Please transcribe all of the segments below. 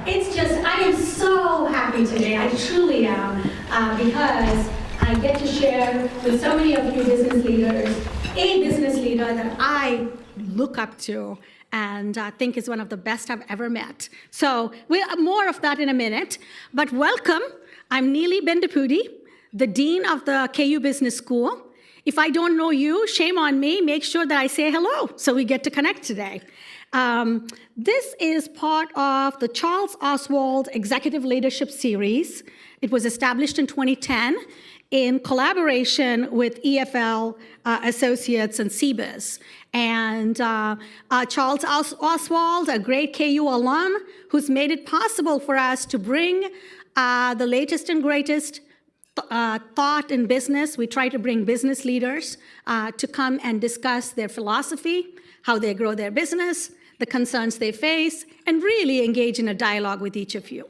I am so happy today. I truly am, because I get to share with so many of you business leaders, a business leader that I look up to and think is one of the best I've ever met. So we'll have more of that in a minute. But welcome. I'm Neeli Bendapudi, the Dean of the KU Business School. If I don't know you, shame on me. Make sure that I say hello so we get to connect today. This is part of the Charles Oswald Executive Leadership Series. It was established in 2010 in collaboration with EFL Associates and CBIZ. And Charles Oswald, a great KU alum, who's made it possible for us to bring the latest and greatest thought in business. We try to bring business leaders to come and discuss their philosophy, how they grow their business, the concerns they face, and really engage in a dialogue with each of you.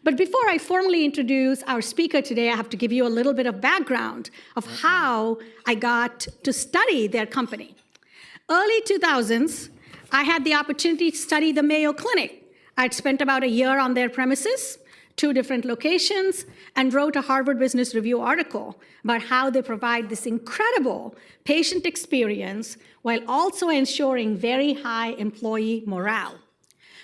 But before I formally introduce our speaker today, I have to give you a little bit of background of how I got to study their company. Early 2000s, I had the opportunity to study the Mayo Clinic. I'd spent about a year on their premises, 2 different locations, and wrote a Harvard Business Review article about how they provide this incredible patient experience while also ensuring very high employee morale.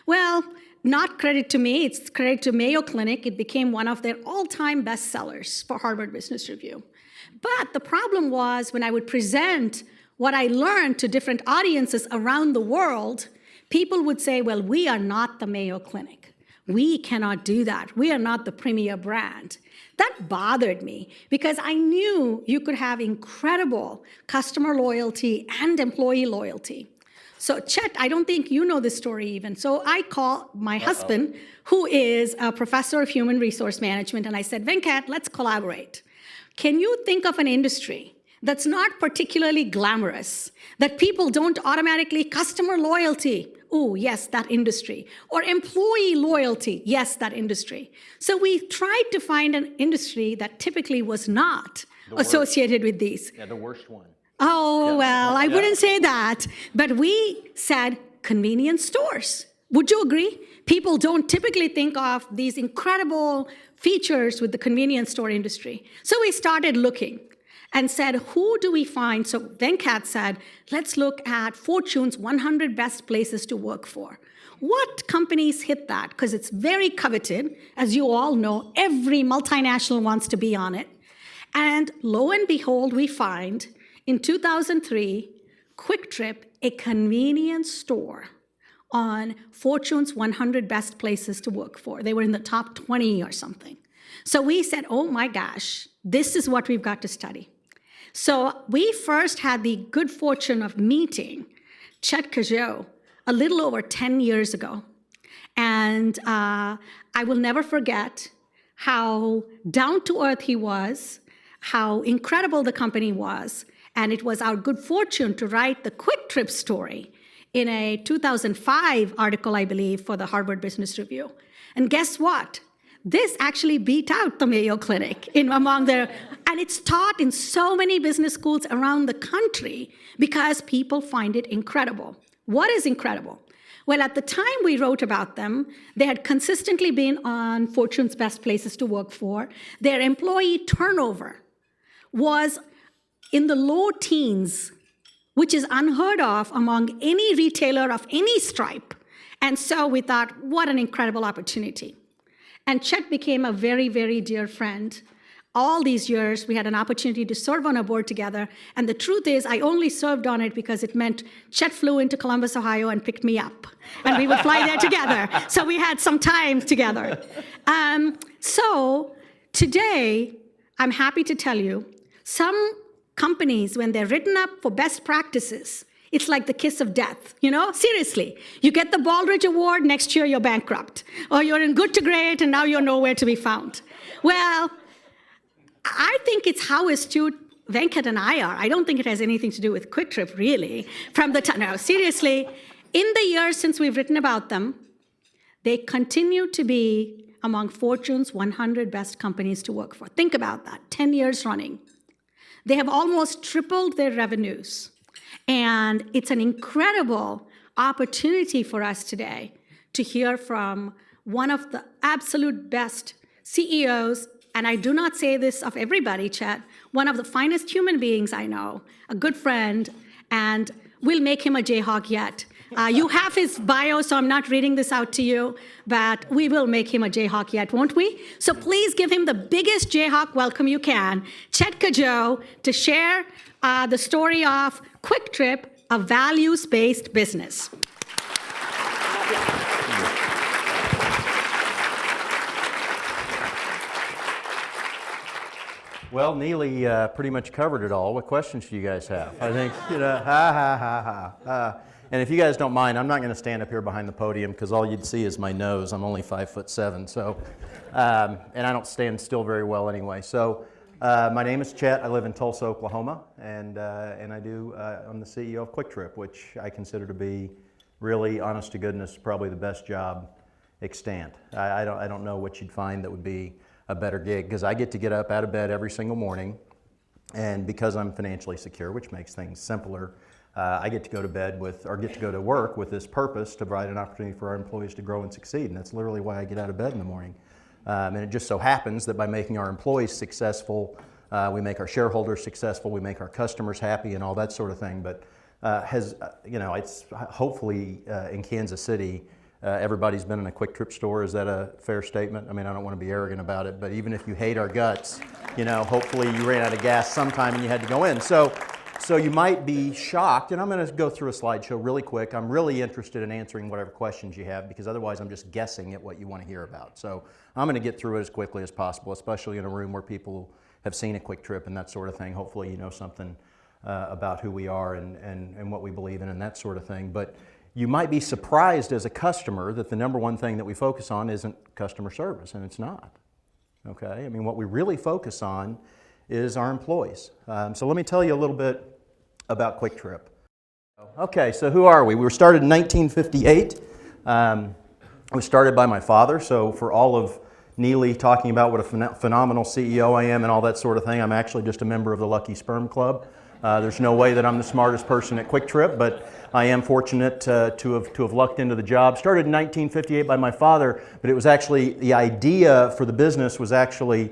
Well, not credit to me, it's credit to Mayo Clinic. It became one of their all-time bestsellers for Harvard Business Review. But the problem was when I would present what I learned to different audiences around the world, people would say, well, we are not the Mayo Clinic. We cannot do that. We are not the premier brand. That bothered me because I knew you could have incredible customer loyalty and employee loyalty. So Chet, I don't think you know this story even. So I call my husband, who is a professor of human resource management, and I said, Venkat, let's collaborate. Can you think of an industry that's not particularly glamorous, that people don't automatically, customer loyalty, oh, yes, that industry. Or employee loyalty, yes, that industry. So we tried to find an industry that typically was not associated with these. Yeah, the worst one. Oh, well, I wouldn't say that. But we said convenience stores. Would you agree? People don't typically think of these incredible features with the convenience store industry. So we started looking and said, who do we find? So Venkat said, let's look at Fortune's 100 best places to work for. What companies hit that? Because it's very coveted. As you all know, every multinational wants to be on it. And lo and behold, we find in 2003, QuikTrip, a convenience store on Fortune's 100 best places to work for. They were in the top 20 or something. So we said, oh my gosh, this is what we've got to study. So we first had the good fortune of meeting Chet Cadieux a little over 10 years ago. And I will never forget how down-to-earth he was, how incredible the company was. And it was our good fortune to write the QuikTrip story in a 2005 article, I believe, for the Harvard Business Review. And guess what? This actually beat out the Mayo Clinic and it's taught in so many business schools around the country because people find it incredible. What is incredible? Well, at the time we wrote about them, they had consistently been on Fortune's best places to work for. Their employee turnover was in the low teens, which is unheard of among any retailer of any stripe. And so we thought, what an incredible opportunity. And Chet became a very, very dear friend. All these years, we had an opportunity to serve on a board together. And the truth is, I only served on it because it meant Chet flew into Columbus, Ohio, and picked me up. And we would fly there together. So we had some time together. So today, I'm happy to tell you, some companies, when they're written up for best practices, it's like the kiss of death, Seriously. You get the Baldrige Award, next year you're bankrupt. Or you're in good to great, and now you're nowhere to be found. Well, I think it's how astute Venkat and I are. I don't think it has anything to do with QuikTrip, really. No, seriously, in the years since we've written about them, they continue to be among Fortune's 100 best companies to work for. Think about that, 10 years running. They have almost tripled their revenues. And it's an incredible opportunity for us today to hear from one of the absolute best CEOs, and I do not say this of everybody, Chet, one of the finest human beings I know, a good friend, and we'll make him a Jayhawk yet. You have his bio, so I'm not reading this out to you, but we will make him a Jayhawk yet, won't we? So please give him the biggest Jayhawk welcome you can, Chet Cadieux, to share the story of QuikTrip, a values-based business. Well, Neely pretty much covered it all. What questions do you guys have? I think, and if you guys don't mind, I'm not going to stand up here behind the podium because all you'd see is my nose. I'm only 5'7", so, and I don't stand still very well anyway. So, my name is Chet. I live in Tulsa, Oklahoma, and I'm the CEO of QuikTrip, which I consider to be really, honest to goodness, probably the best job extant. I don't know what you'd find that would be a better gig, because I get to get up out of bed every single morning, and because I'm financially secure, which makes things simpler, I get to go to bed with, or get to go to work with this purpose to provide an opportunity for our employees to grow and succeed, and that's literally why I get out of bed in the morning. And it just so happens that by making our employees successful, we make our shareholders successful, we make our customers happy, and all that sort of thing. But it's hopefully in Kansas City, everybody's been in a QuikTrip store. Is that a fair statement? I mean, I don't want to be arrogant about it, but even if you hate our guts, hopefully you ran out of gas sometime and you had to go in. So you might be shocked, and I'm going to go through a slideshow really quick. I'm really interested in answering whatever questions you have, because otherwise I'm just guessing at what you want to hear about. So I'm going to get through it as quickly as possible, especially in a room where people have seen a QuikTrip and that sort of thing. Hopefully you know something about who we are and what we believe in and that sort of thing. But you might be surprised as a customer that the number one thing that we focus on isn't customer service, and it's not. Okay? I mean, what we really focus on is our employees. So let me tell you a little bit about QuikTrip. Okay, so who are we? We were started in 1958. It was started by my father, so for all of Neely talking about what a phenomenal CEO I am and all that sort of thing, I'm actually just a member of the Lucky Sperm Club. There's no way that I'm the smartest person at QuikTrip, but I am fortunate to have lucked into the job. Started in 1958 by my father, but it was actually, the idea for the business was actually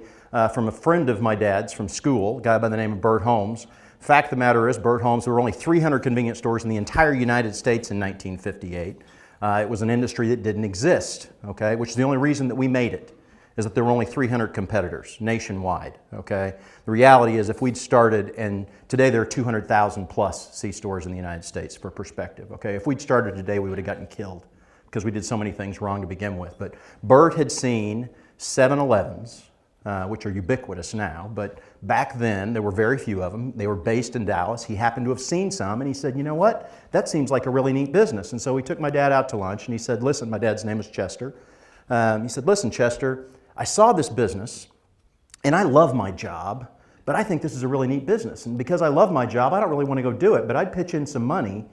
from a friend of my dad's from school, a guy by the name of Bert Holmes. Fact of the matter is, Bert Holmes, there were only 300 convenience stores in the entire United States in 1958. It was an industry that didn't exist, okay, which is the only reason that we made it, is that there were only 300 competitors nationwide, okay? The reality is if we'd started, and today there are 200,000 plus C-stores in the United States, for perspective, okay? If we'd started today, we would have gotten killed because we did so many things wrong to begin with. But Bert had seen 7-Elevens, which are ubiquitous now, but back then there were very few of them. They were based in Dallas. He happened to have seen some, and he said, you know what? That seems like a really neat business. And so he took my dad out to lunch, and he said, listen, my dad's name is Chester. He said, listen, Chester, I saw this business, and I love my job, but I think this is a really neat business. And because I love my job, I don't really want to go do it, but I'd pitch in some money.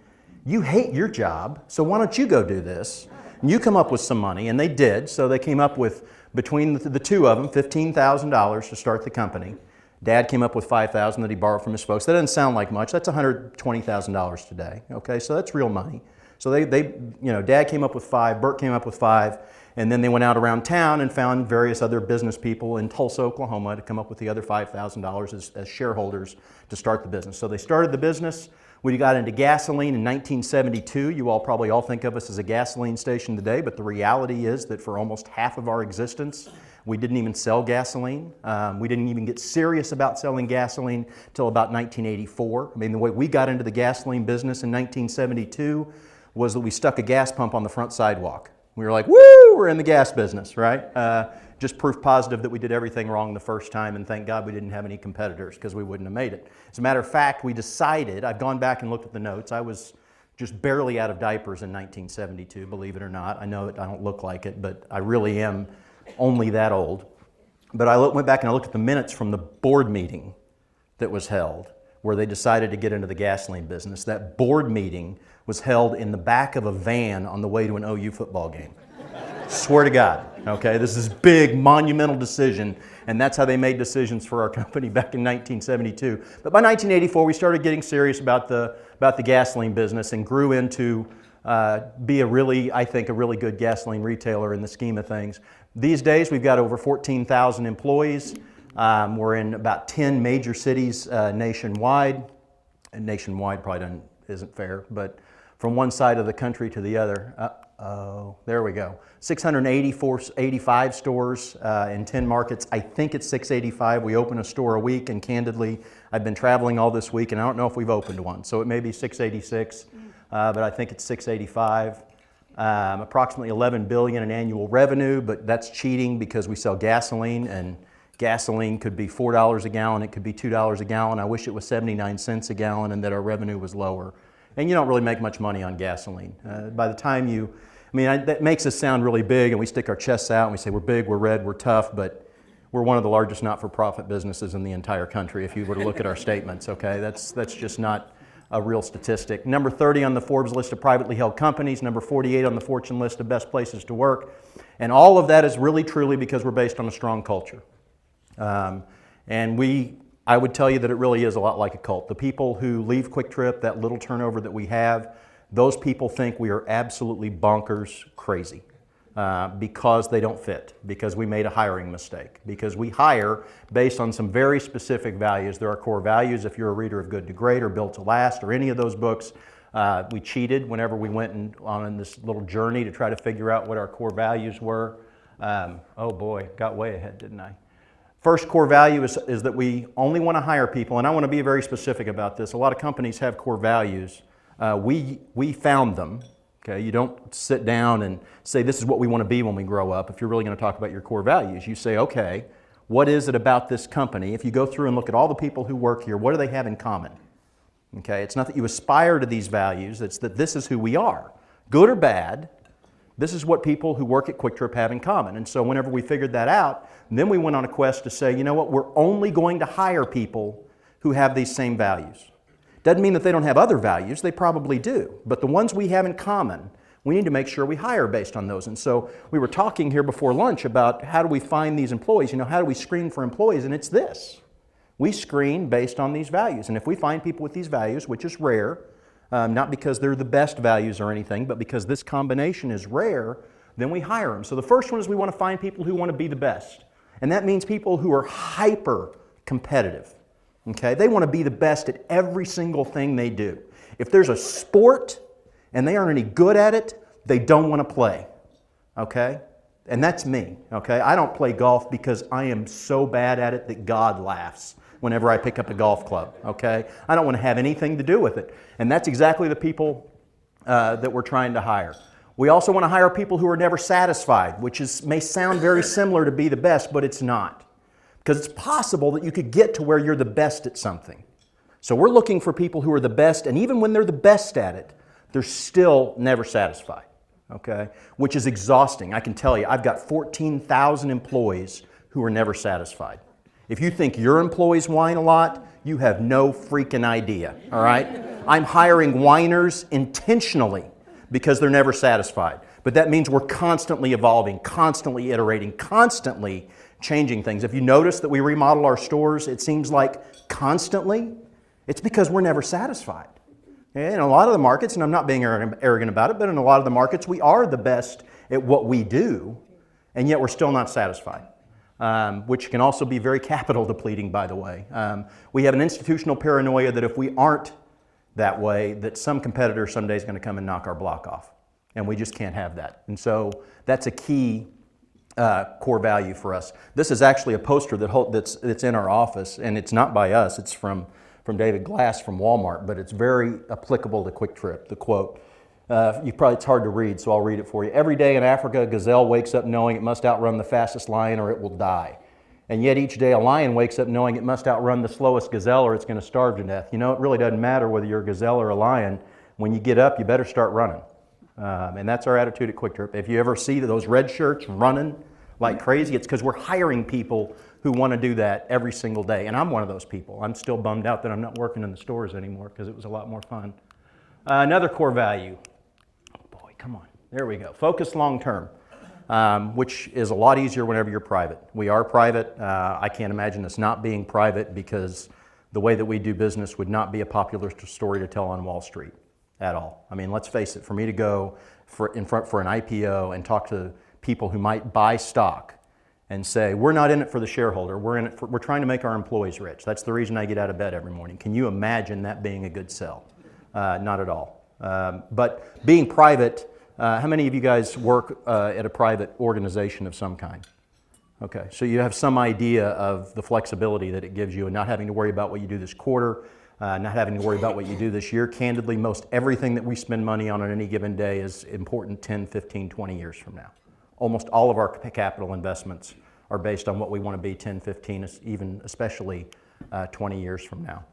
You hate your job, so why don't you go do this? And you come up with some money, and they did. So they came up with, between the two of them, $15,000 to start the company. Dad came up with $5,000 that he borrowed from his folks. That doesn't sound like much. That's $120,000 today. Okay, so that's real money. So Dad came up with $5, Bert came up with $5, and then they went out around town and found various other business people in Tulsa, Oklahoma to come up with the other $5,000 as shareholders to start the business. So they started the business. We got into gasoline in 1972. You all probably all think of us as a gasoline station today, but the reality is that for almost half of our existence, we didn't even sell gasoline. We didn't even get serious about selling gasoline until about 1984. I mean, the way we got into the gasoline business in 1972 was that we stuck a gas pump on the front sidewalk. We were like, woo, we're in the gas business, right? Just proof positive that we did everything wrong the first time, and thank God we didn't have any competitors because we wouldn't have made it. As a matter of fact, we decided, I've gone back and looked at the notes, I was just barely out of diapers in 1972, believe it or not. I know that I don't look like it, but I really am only that old. But I went back and I looked at the minutes from the board meeting that was held where they decided to get into the gasoline business. That board meeting was held in the back of a van on the way to an OU football game. Swear to God, okay? This is a big, monumental decision, and that's how they made decisions for our company back in 1972. But by 1984, we started getting serious about the gasoline business and grew into be I think, a really good gasoline retailer in the scheme of things. These days, we've got over 14,000 employees. We're in about 10 major cities nationwide. And nationwide probably isn't fair, but from one side of the country to the other. There we go. 685 stores in 10 markets. I think it's 685. We open a store a week, and candidly, I've been traveling all this week, and I don't know if we've opened one. So it may be 686, but I think it's 685. Approximately $11 billion in annual revenue, but that's cheating because we sell gasoline, and gasoline could be $4 a gallon, it could be $2 a gallon. I wish it was 79 cents a gallon and that our revenue was lower. And you don't really make much money on gasoline. By the time that makes us sound really big, and we stick our chests out and we say we're big, we're red, we're tough, but we're one of the largest not-for-profit businesses in the entire country if you were to look at our statements, okay? That's just not a real statistic. Number 30 on the Forbes list of privately held companies, number 48 on the Fortune list of best places to work. And all of that is really truly because we're based on a strong culture. I would tell you that it really is a lot like a cult. The people who leave QuikTrip, that little turnover that we have, those people think we are absolutely bonkers crazy because they don't fit, because we made a hiring mistake, because we hire based on some very specific values. There are core values. If you're a reader of Good to Great or Built to Last or any of those books, we cheated whenever we went on this little journey to try to figure out what our core values were. Oh boy, got way ahead, didn't I? First core value is that we only want to hire people, and I want to be very specific about this. A lot of companies have core values. We found them. Okay, you don't sit down and say this is what we want to be when we grow up. If you're really going to talk about your core values, you say, okay, what is it about this company? If you go through and look at all the people who work here, what do they have in common? Okay, it's not that you aspire to these values, it's that this is who we are. Good or bad, this is what people who work at QuikTrip have in common. And so whenever we figured that out, then we went on a quest to say, you know what, we're only going to hire people who have these same values. Doesn't mean that they don't have other values, they probably do. But the ones we have in common, we need to make sure we hire based on those. And so we were talking here before lunch about how do we find these employees, how do we screen for employees, and it's this. We screen based on these values. And if we find people with these values, which is rare, not because they're the best values or anything, but because this combination is rare, then we hire them. So the first one is we want to find people who want to be the best. And that means people who are hyper competitive. Okay? They want to be the best at every single thing they do. If there's a sport and they aren't any good at it, they don't want to play. Okay? And that's me. Okay? I don't play golf because I am so bad at it that God laughs whenever I pick up a golf club. Okay? I don't want to have anything to do with it. And that's exactly the people that we're trying to hire. We also want to hire people who are never satisfied, which may sound very similar to be the best, but it's not. Because it's possible that you could get to where you're the best at something. So we're looking for people who are the best, and even when they're the best at it, they're still never satisfied, okay? Which is exhausting. I can tell you, I've got 14,000 employees who are never satisfied. If you think your employees whine a lot, you have no freaking idea, all right? I'm hiring whiners intentionally because they're never satisfied. But that means we're constantly evolving, constantly iterating, constantly changing things. If you notice that we remodel our stores, it seems like constantly, it's because we're never satisfied. In a lot of the markets, and I'm not being arrogant about it, but in a lot of the markets, we are the best at what we do, and yet we're still not satisfied, which can also be very capital depleting, by the way. We have an institutional paranoia that if we aren't that way, that some competitor someday is going to come and knock our block off, and we just can't have that. And so that's a key core value for us. This is actually a poster that's in our office, and it's not by us, it's from David Glass from Walmart, but it's very applicable to QuikTrip. The quote, it's hard to read, so I'll read it for you. Every day in Africa, a gazelle wakes up knowing it must outrun the fastest lion or it will die. And yet each day a lion wakes up knowing it must outrun the slowest gazelle or it's going to starve to death. It really doesn't matter whether you're a gazelle or a lion. When you get up, you better start running. And that's our attitude at QuikTrip. If you ever see those red shirts running like crazy, it's because we're hiring people who want to do that every single day. And I'm one of those people. I'm still bummed out that I'm not working in the stores anymore because it was a lot more fun. Another core value. Oh boy, come on. There we go. Focus long term, which is a lot easier whenever you're private. We are private. I can't imagine us not being private because the way that we do business would not be a popular story to tell on Wall Street. at all. I mean, let's face it, for me to go for an IPO and talk to people who might buy stock and say, we're not in it for the shareholder, we're trying to make our employees rich. That's the reason I get out of bed every morning. Can you imagine that being a good sell? Not at all. But being private, how many of you guys work at a private organization of some kind? Okay, so you have some idea of the flexibility that it gives you and not having to worry about what you do this quarter, not having to worry about what you do this year. Candidly, most everything that we spend money on any given day is important 10, 15, 20 years from now. Almost all of our capital investments are based on what we want to be 10, 15, even especially 20 years from now.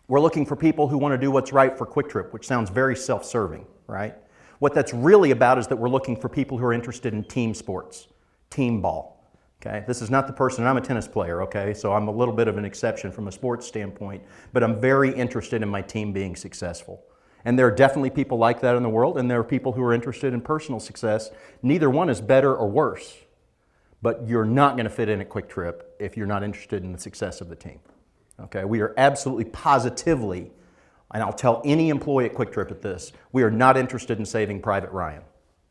We're looking for people who want to do what's right for QuikTrip, which sounds very self-serving, right? What that's really about is that we're looking for people who are interested in team sports, team ball. Okay? This is not the person, I'm a tennis player, okay? So I'm a little bit of an exception from a sports standpoint, but I'm very interested in my team being successful. And there are definitely people like that in the world, and there are people who are interested in personal success. Neither one is better or worse, but you're not going to fit in at QuikTrip if you're not interested in the success of the team. Okay, we are absolutely positively, and I'll tell any employee at QuikTrip at this, we are not interested in saving Private Ryan.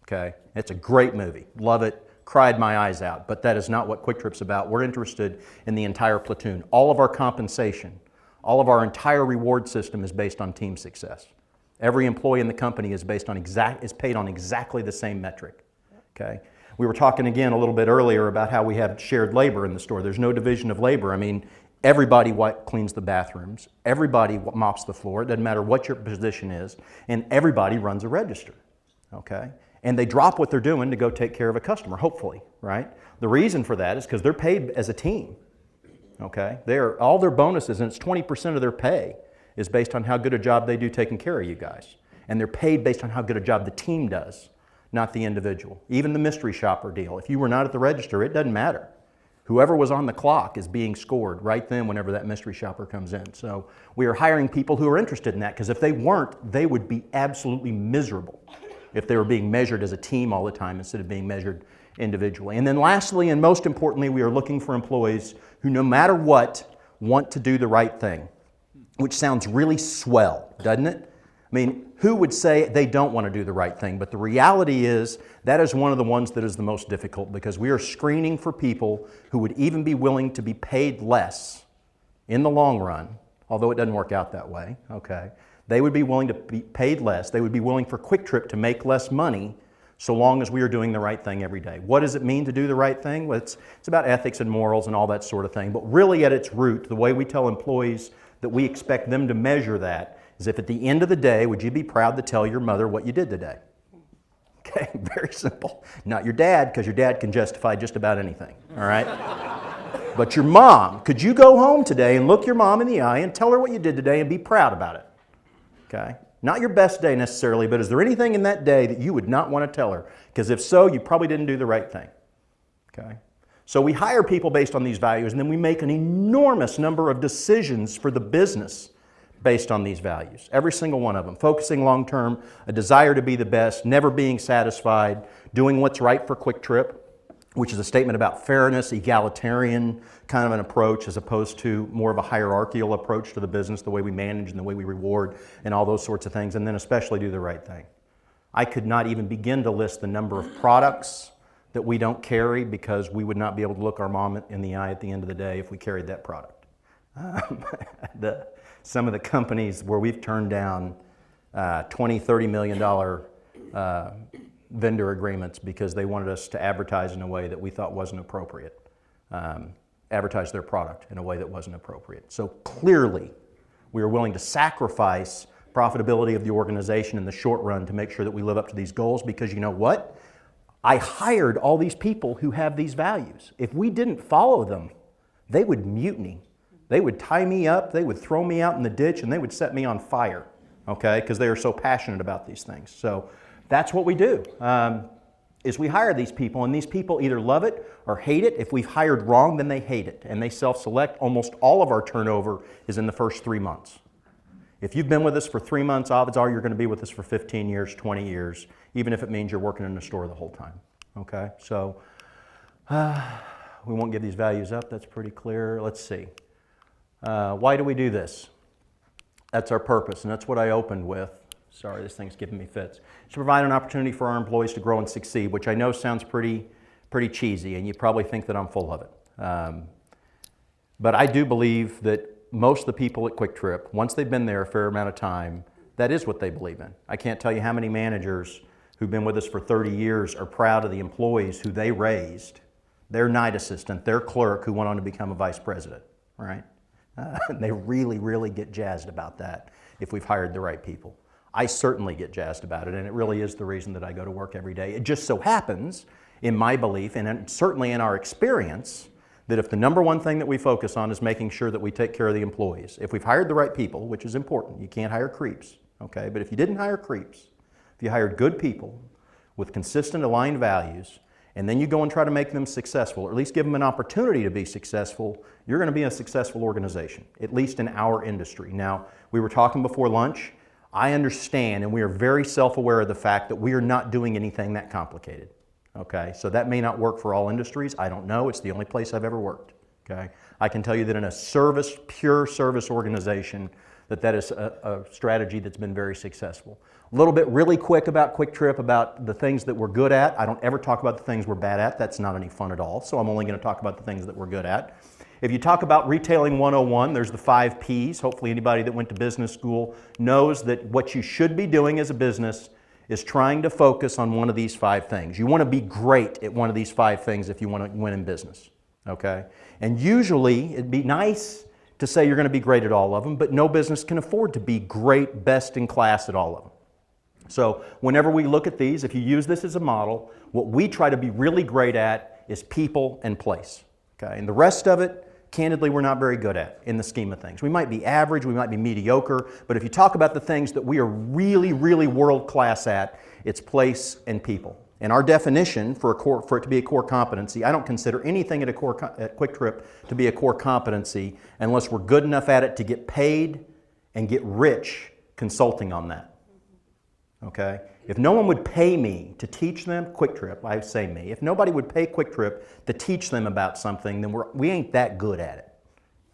Okay, it's a great movie, love it, cried my eyes out, but that is not what QuikTrip's about. We're interested in the entire platoon. All of our compensation, all of our entire reward system is based on team success. Every employee in the company is paid on exactly the same metric. Okay? We were talking again a little bit earlier about how we have shared labor in the store. There's no division of labor. I mean, everybody cleans the bathrooms, everybody mops the floor, it doesn't matter what your position is, and everybody runs a register. Okay? And they drop what they're doing to go take care of a customer, hopefully, right? The reason for that is because they're paid as a team. Okay? All their bonuses, and it's 20% of their pay, is based on how good a job they do taking care of you guys. And they're paid based on how good a job the team does, not the individual. Even the mystery shopper deal, if you were not at the register, it doesn't matter. Whoever was on the clock is being scored right then whenever that mystery shopper comes in. So we are hiring people who are interested in that, because if they weren't, they would be absolutely miserable if they were being measured as a team all the time instead of being measured individually. And then lastly, and most importantly, we are looking for employees who, no matter what, want to do the right thing. Which sounds really swell, doesn't it? I mean, who would say they don't want to do the right thing? But the reality is that is one of the ones that is the most difficult, because we are screening for people who would even be willing to be paid less in the long run, although it doesn't work out that way, okay? They would be willing to be paid less. They would be willing for QuikTrip to make less money so long as we are doing the right thing every day. What does it mean to do the right thing? Well, it's about ethics and morals and all that sort of thing. But really at its root, the way we tell employees that we expect them to measure that is, if at the end of the day, would you be proud to tell your mother what you did today? Okay, very simple. Not your dad, because your dad can justify just about anything, all right? But your mom, could you go home today and look your mom in the eye and tell her what you did today and be proud about it? Okay? Not your best day necessarily, but is there anything in that day that you would not want to tell her? Because if so, you probably didn't do the right thing. Okay? So we hire people based on these values, and then we make an enormous number of decisions for the business based on these values. Every single one of them. Focusing long term, a desire to be the best, never being satisfied, doing what's right for QuikTrip, which is a statement about fairness, egalitarian kind of an approach, as opposed to more of a hierarchical approach to the business, the way we manage and the way we reward and all those sorts of things, and then especially do the right thing. I could not even begin to list the number of products that we don't carry because we would not be able to look our mom in the eye at the end of the day if we carried that product. Some of the companies where we've turned down $20, $30 million vendor agreements because they wanted us to advertise in a way that we thought wasn't appropriate, advertise their product in a way that wasn't appropriate. So clearly, we are willing to sacrifice profitability of the organization in the short run to make sure that we live up to these goals, because you know what? I hired all these people who have these values. If we didn't follow them, they would mutiny. They would tie me up, they would throw me out in the ditch, and they would set me on fire, okay? Because they are so passionate about these things. So that's what we do, is we hire these people, and these people either love it or hate it. If we've hired wrong, then they hate it, and they self-select. Almost all of our turnover is in the first 3 months. If you've been with us for 3 months, odds are you're going to be with us for 15 years, 20 years, even if it means you're working in the store the whole time, okay? So we won't give these values up, that's pretty clear. Let's see. Why do we do this? That's our purpose, and that's what I opened with. Sorry, this thing's giving me fits. To provide an opportunity for our employees to grow and succeed, which I know sounds pretty cheesy, and you probably think that I'm full of it. But I do believe that most of the people at QuikTrip, once they've been there a fair amount of time, that is what they believe in. I can't tell you how many managers who've been with us for 30 years are proud of the employees who they raised, their night assistant, their clerk who went on to become a vice president, right? They really, really get jazzed about that if we've hired the right people. I certainly get jazzed about it, and it really is the reason that I go to work every day. It just so happens, in my belief, and certainly in our experience, that if the number one thing that we focus on is making sure that we take care of the employees, if we've hired the right people, which is important, you can't hire creeps, okay? But if you didn't hire creeps, if you hired good people with consistent aligned values, and then you go and try to make them successful, or at least give them an opportunity to be successful, you're going to be a successful organization, at least in our industry. Now, we were talking before lunch. I understand, and we are very self-aware of the fact that we are not doing anything that complicated. Okay, so that may not work for all industries. I don't know. It's the only place I've ever worked. Okay, I can tell you that in a service, pure service organization, that is a strategy that's been very successful. A little bit really quick about QuikTrip, about the things that we're good at. I don't ever talk about the things we're bad at. That's not any fun at all. So I'm only going to talk about the things that we're good at. If you talk about Retailing 101, there's the 5 Ps. Hopefully anybody that went to business school knows that what you should be doing as a business is trying to focus on one of these 5 things. You want to be great at one of these 5 things if you want to win in business, okay? And usually it'd be nice to say you're going to be great at all of them, but no business can afford to be great, best in class at all of them. So whenever we look at these, if you use this as a model, what we try to be really great at is people and place, okay? And the rest of it, candidly, we're not very good at in the scheme of things. We might be average, we might be mediocre, but if you talk about the things that we are really, really world-class at, it's place and people. And our definition for it to be a core competency, I don't consider anything at QuikTrip to be a core competency unless we're good enough at it to get paid and get rich consulting on that. Okay? If no one would pay me to teach them QuikTrip, I say me, if nobody would pay QuikTrip to teach them about something, then we ain't that good at it.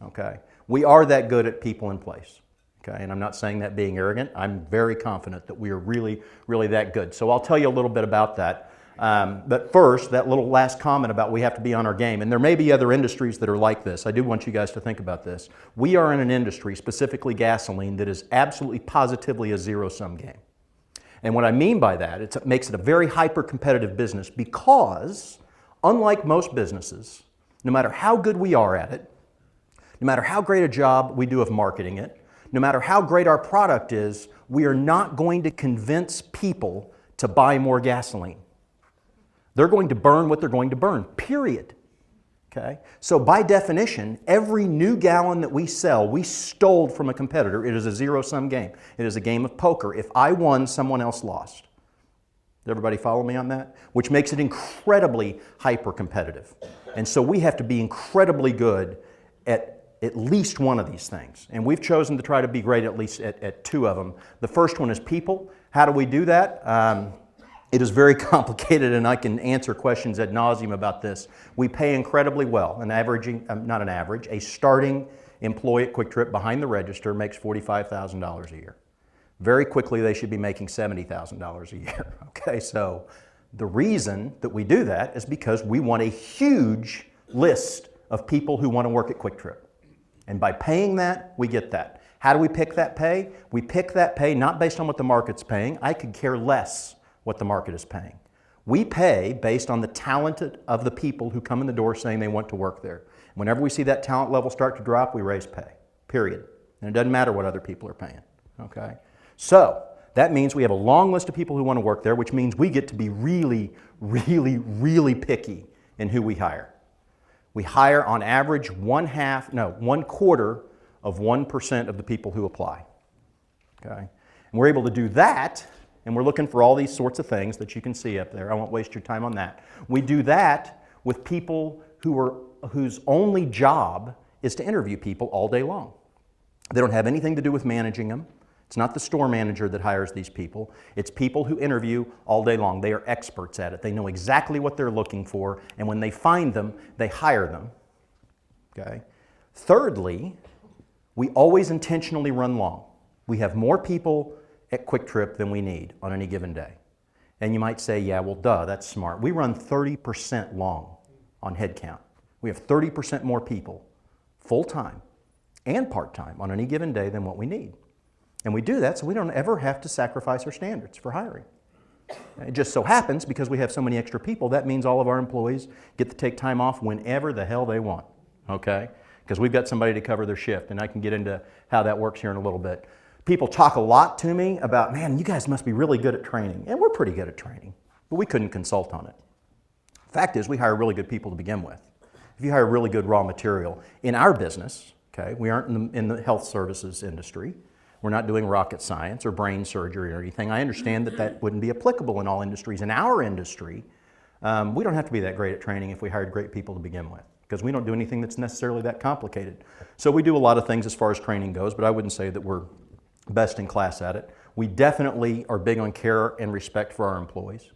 Okay? We are that good at people in place. Okay? And I'm not saying that being arrogant. I'm very confident that we are really, really that good. So I'll tell you a little bit about that. But first, that little last comment about we have to be on our game. And there may be other industries that are like this. I do want you guys to think about this. We are in an industry, specifically gasoline, that is absolutely positively a zero-sum game. And what I mean by that, it makes it a very hyper-competitive business because, unlike most businesses, no matter how good we are at it, no matter how great a job we do of marketing it, no matter how great our product is, we are not going to convince people to buy more gasoline. They're going to burn what they're going to burn, period. Okay? So by definition, every new gallon that we sell, we stole from a competitor. It is a zero-sum game. It is a game of poker. If I won, someone else lost. Does everybody follow me on that? Which makes it incredibly hyper-competitive. And so we have to be incredibly good at least one of these things. And we've chosen to try to be great at least at 2 of them. The first one is people. How do we do that? It is very complicated, and I can answer questions ad nauseum about this. We pay incredibly well. A starting employee at QuikTrip behind the register makes $45,000 a year. Very quickly, they should be making $70,000 a year. Okay, so the reason that we do that is because we want a huge list of people who want to work at QuikTrip. And by paying that, we get that. How do we pick that pay? We pick that pay not based on what the market's paying. I could care less what the market is paying. We pay based on the talent of the people who come in the door saying they want to work there. Whenever we see that talent level start to drop, we raise pay, period. And it doesn't matter what other people are paying, okay? So that means we have a long list of people who want to work there, which means we get to be really, really, really picky in who we hire. We hire on average 1/4 of 1% of the people who apply, okay? And we're able to do that. And we're looking for all these sorts of things that you can see up there. I won't waste your time on that. We do that with people whose only job is to interview people all day long. They don't have anything to do with managing them. It's not the store manager that hires these people. It's people who interview all day long. They are experts at it. They know exactly what they're looking for, and when they find them, they hire them. Okay? Thirdly, we always intentionally run long. We have more people at QuikTrip than we need on any given day. And you might say, yeah, well, duh, that's smart. We run 30% long on headcount. We have 30% more people, full-time and part-time, on any given day than what we need. And we do that so we don't ever have to sacrifice our standards for hiring. It just so happens, because we have so many extra people, that means all of our employees get to take time off whenever the hell they want, okay? Because we've got somebody to cover their shift, and I can get into how that works here in a little bit. People talk a lot to me about, man, you guys must be really good at training. And we're pretty good at training, but we couldn't consult on it. Fact is, we hire really good people to begin with. If you hire really good raw material, in our business, okay, we aren't in the health services industry. We're not doing rocket science or brain surgery or anything. I understand that that wouldn't be applicable in all industries. In our industry, we don't have to be that great at training if we hired great people to begin with, because we don't do anything that's necessarily that complicated. So we do a lot of things as far as training goes, but I wouldn't say that we're best in class at it. We definitely are big on care and respect for our employees.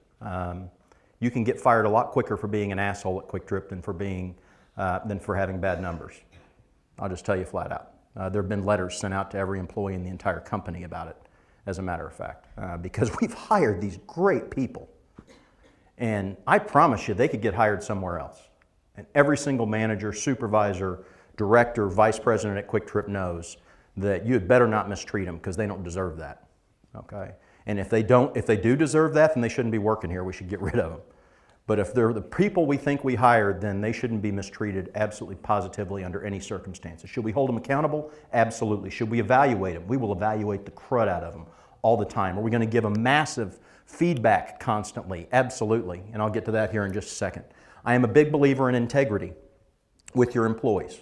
You can get fired a lot quicker for being an asshole at QuikTrip than for having bad numbers. I'll just tell you flat out. There have been letters sent out to every employee in the entire company about it, as a matter of fact, because we've hired these great people. And I promise you, they could get hired somewhere else. And every single manager, supervisor, director, vice president at QuikTrip knows that you had better not mistreat them, because they don't deserve that, okay? And if they do deserve that, then they shouldn't be working here. We should get rid of them. But if they're the people we think we hired, then they shouldn't be mistreated absolutely positively under any circumstances. Should we hold them accountable? Absolutely. Should we evaluate them? We will evaluate the crud out of them all the time. Are we going to give them massive feedback constantly? Absolutely. And I'll get to that here in just a second. I am a big believer in integrity with your employees.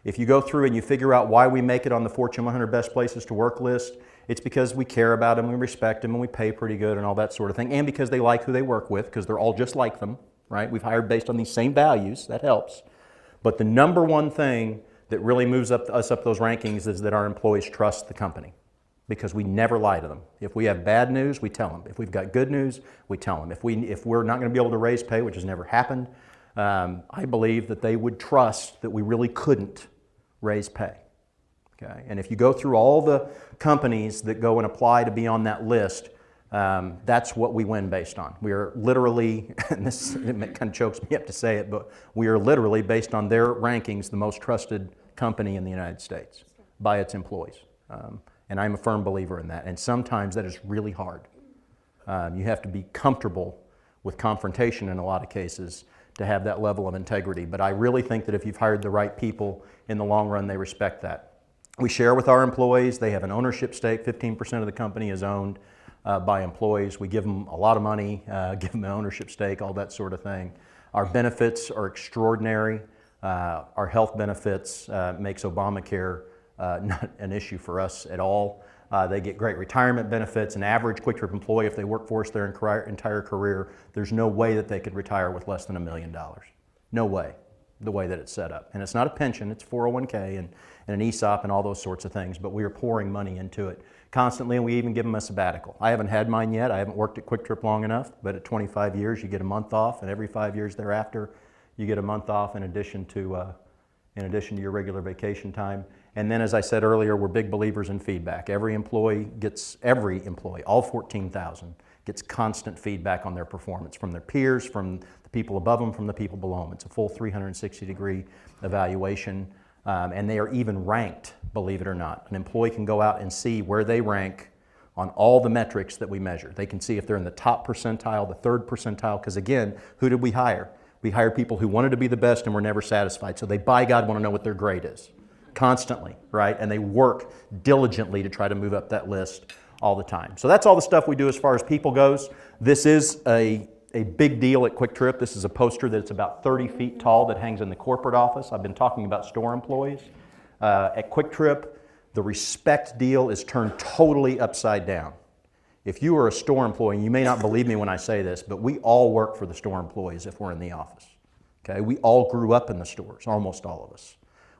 If you go through and you figure out why we make it on the Fortune 100 Best Places to Work list, it's because we care about them, we respect them, and we pay pretty good and all that sort of thing, and because they like who they work with, because they're all just like them, right? We've hired based on these same values. That helps. But the number one thing that really moves us up those rankings is that our employees trust the company, because we never lie to them. If we have bad news, we tell them. If we've got good news, we tell them. If we're not going to be able to raise pay, which has never happened, I believe that they would trust that we really couldn't raise pay. Okay? And if you go through all the companies that go and apply to be on that list, that's what we win based on. We are literally, and this it kind of chokes me up to say it, but we are literally, based on their rankings, the most trusted company in the United States by its employees. And I'm a firm believer in that. And sometimes that is really hard. You have to be comfortable with confrontation in a lot of cases to have that level of integrity. But I really think that if you've hired the right people, in the long run, they respect that. We share with our employees. They have an ownership stake. 15% of the company is owned by employees. We give them a lot of money, give them an ownership stake, all that sort of thing. Our benefits are extraordinary. Our health benefits makes Obamacare not an issue for us at all. They get great retirement benefits. An average QuikTrip employee, if they work for us their entire career, there's no way that they could retire with less than $1 million. No way, the way that it's set up. And it's not a pension, it's 401k and an ESOP and all those sorts of things, but we are pouring money into it constantly, and we even give them a sabbatical. I haven't had mine yet. I haven't worked at QuikTrip long enough, but at 25 years, you get a month off, and every 5 years thereafter, you get a month off in addition to your regular vacation time. And then, as I said earlier, we're big believers in feedback. Every employee, all 14,000, gets constant feedback on their performance from their peers, from the people above them, from the people below them. It's a full 360-degree evaluation, and they are even ranked, believe it or not. An employee can go out and see where they rank on all the metrics that we measure. They can see if they're in the top percentile, the third percentile, because again, who did we hire? We hired people who wanted to be the best and were never satisfied, so they, by God, want to know what their grade is. Constantly, right? And they work diligently to try to move up that list all the time. So that's all the stuff we do as far as people goes. This is a big deal at QuikTrip. This is a poster that's about 30 feet tall that hangs in the corporate office. I've been talking about store employees. At QuikTrip, the respect deal is turned totally upside down. If you are a store employee, you may not believe me when I say this, but we all work for the store employees if we're in the office. Okay? We all grew up in the stores, almost all of us.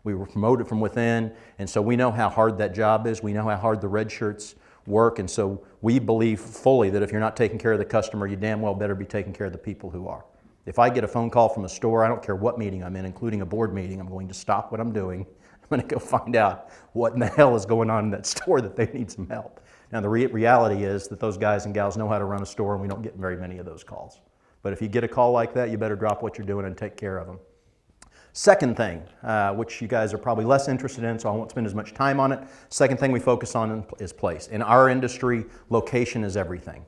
We were promoted from within, and so we know how hard that job is. We know how hard the red shirts work, and so we believe fully that if you're not taking care of the customer, you damn well better be taking care of the people who are. If I get a phone call from a store, I don't care what meeting I'm in, including a board meeting, I'm going to stop what I'm doing. I'm going to go find out what in the hell is going on in that store that they need some help. Now the reality is that those guys and gals know how to run a store, and we don't get very many of those calls. But if you get a call like that, you better drop what you're doing and take care of them. Second thing, which you guys are probably less interested in, so I won't spend as much time on it. Second thing we focus on is place. In our industry, location is everything,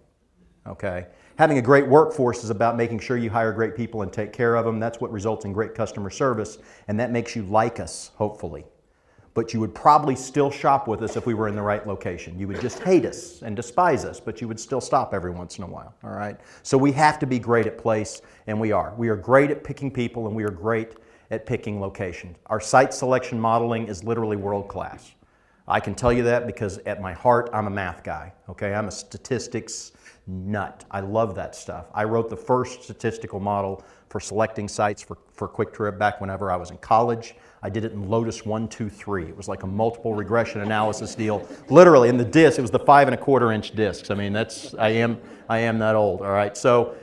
okay? Having a great workforce is about making sure you hire great people and take care of them. That's what results in great customer service, and that makes you like us, hopefully. But you would probably still shop with us if we were in the right location. You would just hate us and despise us, but you would still stop every once in a while, all right? So we have to be great at place, and we are. We are great at picking people, and we are great at picking locations. Our site selection modeling is literally world class. I can tell you that because at my heart, I'm a math guy, okay? I'm a statistics nut. I love that stuff. I wrote the first statistical model for selecting sites for QuikTrip back whenever I was in college. I did it in Lotus 1, 2, 3. It was like a multiple regression analysis deal. Literally, in the disc, it was the 5 1/4 inch discs. I mean, I am that old, all right? So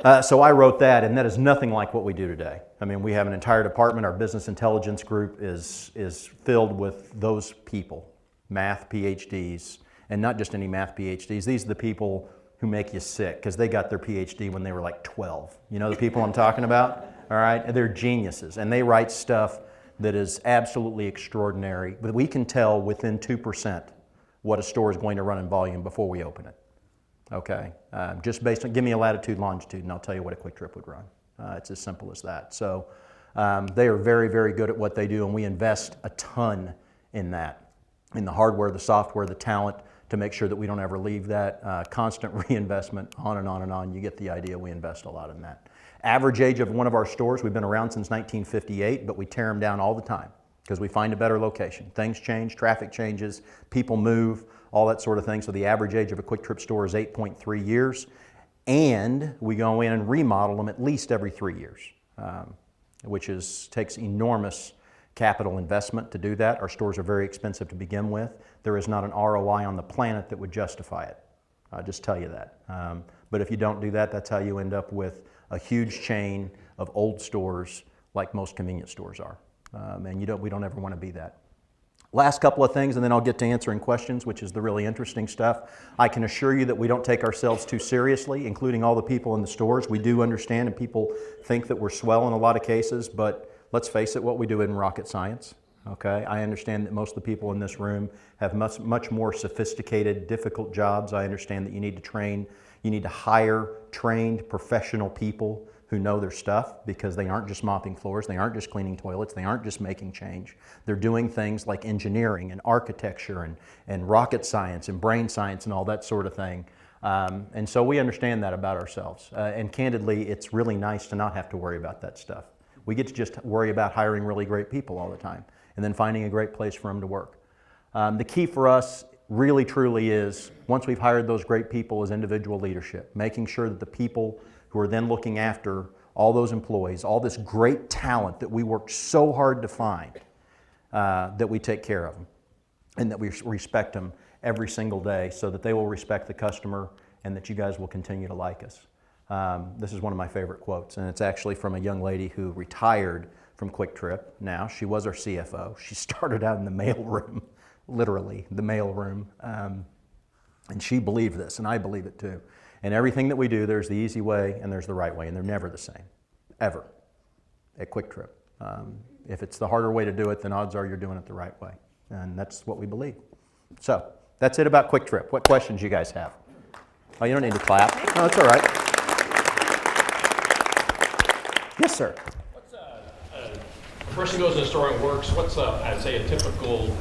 I wrote that, and that is nothing like what we do today. I mean, we have an entire department. Our business intelligence group is filled with those people, math PhDs, and not just any math PhDs. These are the people who make you sick because they got their PhD when they were like 12. You know the people I'm talking about? All right? And they're geniuses, and they write stuff that is absolutely extraordinary. But we can tell within 2% what a store is going to run in volume before we open it. Okay, just based on, give me a latitude, longitude, and I'll tell you what a QuikTrip would run. It's as simple as that. So they are very, very good at what they do, and we invest a ton in that, in the hardware, the software, the talent, to make sure that we don't ever leave that. Constant reinvestment, on and on and on. You get the idea. We invest a lot in that. Average age of one of our stores, we've been around since 1958, but we tear them down all the time because we find a better location. Things change, traffic changes, people move, all that sort of thing. So the average age of a QuikTrip store is 8.3 years. And we go in and remodel them at least every 3 years, which takes enormous capital investment to do that. Our stores are very expensive to begin with. There is not an ROI on the planet that would justify it. I'll just tell you that. But if you don't do that, that's how you end up with a huge chain of old stores like most convenience stores are. And we don't ever want to be that. Last couple of things, and then I'll get to answering questions, which is the really interesting stuff. I can assure you that we don't take ourselves too seriously, including all the people in the stores. We do understand, and people think that we're swell in a lot of cases, but let's face it, what we do isn't rocket science. Okay? I understand that most of the people in this room have much more sophisticated, difficult jobs. I understand that you need to train, you need to hire trained professional people who know their stuff, because they aren't just mopping floors, they aren't just cleaning toilets, they aren't just making change. They're doing things like engineering and architecture and rocket science and brain science and all that sort of thing. And so we understand that about ourselves. And candidly, it's really nice to not have to worry about that stuff. We get to just worry about hiring really great people all the time and then finding a great place for them to work. The key for us really truly is, once we've hired those great people, is individual leadership, making sure that the people who are then looking after all those employees, all this great talent that we worked so hard to find, that we take care of them and that we respect them every single day, so that they will respect the customer and that you guys will continue to like us. This is one of my favorite quotes, and it's actually from a young lady who retired from QuikTrip now. She was our CFO. She started out in the mailroom, literally the mailroom, and she believed this, and I believe it too. And everything that we do, there's the easy way and there's the right way, and they're never the same, ever, at QuikTrip. If it's the harder way to do it, then odds are you're doing it the right way, and that's what we believe. So that's it about QuikTrip. What questions you guys have? Oh, you don't need to clap. No, that's all right. Yes, sir. What's a person goes to the store and works? What's I'd say a typical?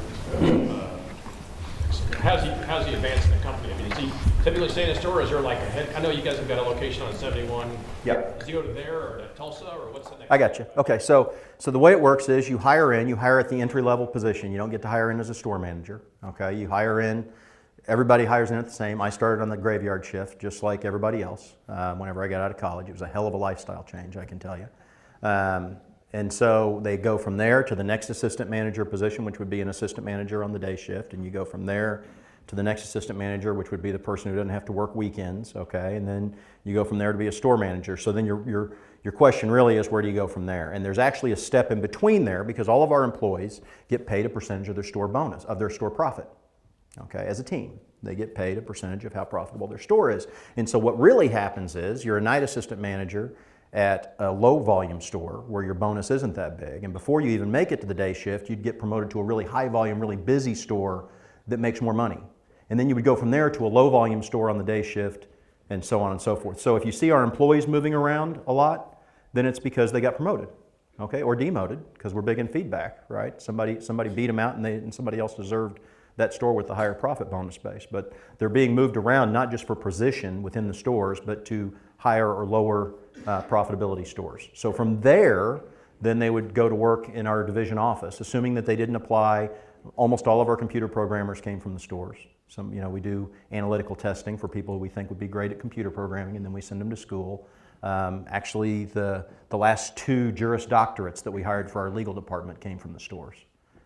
How's he advancing the company? I mean, does he typically stay in the store? Or is there like a head? I know you guys have got a location on 71. Yep. Does he go to there or to Tulsa, or what's the next? I got you. Okay, so the way it works is you hire at the entry-level position. You don't get to hire in as a store manager. Okay, you hire in. Everybody hires in at the same. I started on the graveyard shift, just like everybody else. Whenever I got out of college, it was a hell of a lifestyle change, I can tell you. And so they go from there to the next assistant manager position, which would be an assistant manager on the day shift, and you go from there to the next assistant manager, which would be the person who doesn't have to work weekends, okay? And then you go from there to be a store manager. So then your question really is, where do you go from there? And there's actually a step in between there, because all of our employees get paid a percentage of their store bonus, of their store profit, okay, as a team. They get paid a percentage of how profitable their store is. And so what really happens is you're a night assistant manager at a low volume store where your bonus isn't that big. And before you even make it to the day shift, you'd get promoted to a really high volume, really busy store that makes more money. And then you would go from there to a low volume store on the day shift and so on and so forth. So if you see our employees moving around a lot, then it's because they got promoted, okay, or demoted, because we're big in feedback, right? Somebody beat them out and somebody else deserved that store with the higher profit bonus base. But they're being moved around not just for position within the stores, but to higher or lower profitability stores. So from there, then they would go to work in our division office, assuming that they didn't apply. Almost all of our computer programmers came from the stores. Some, we do analytical testing for people who we think would be great at computer programming, and then we send them to school. Actually, the last 2 Juris Doctorates that we hired for our legal department came from the stores.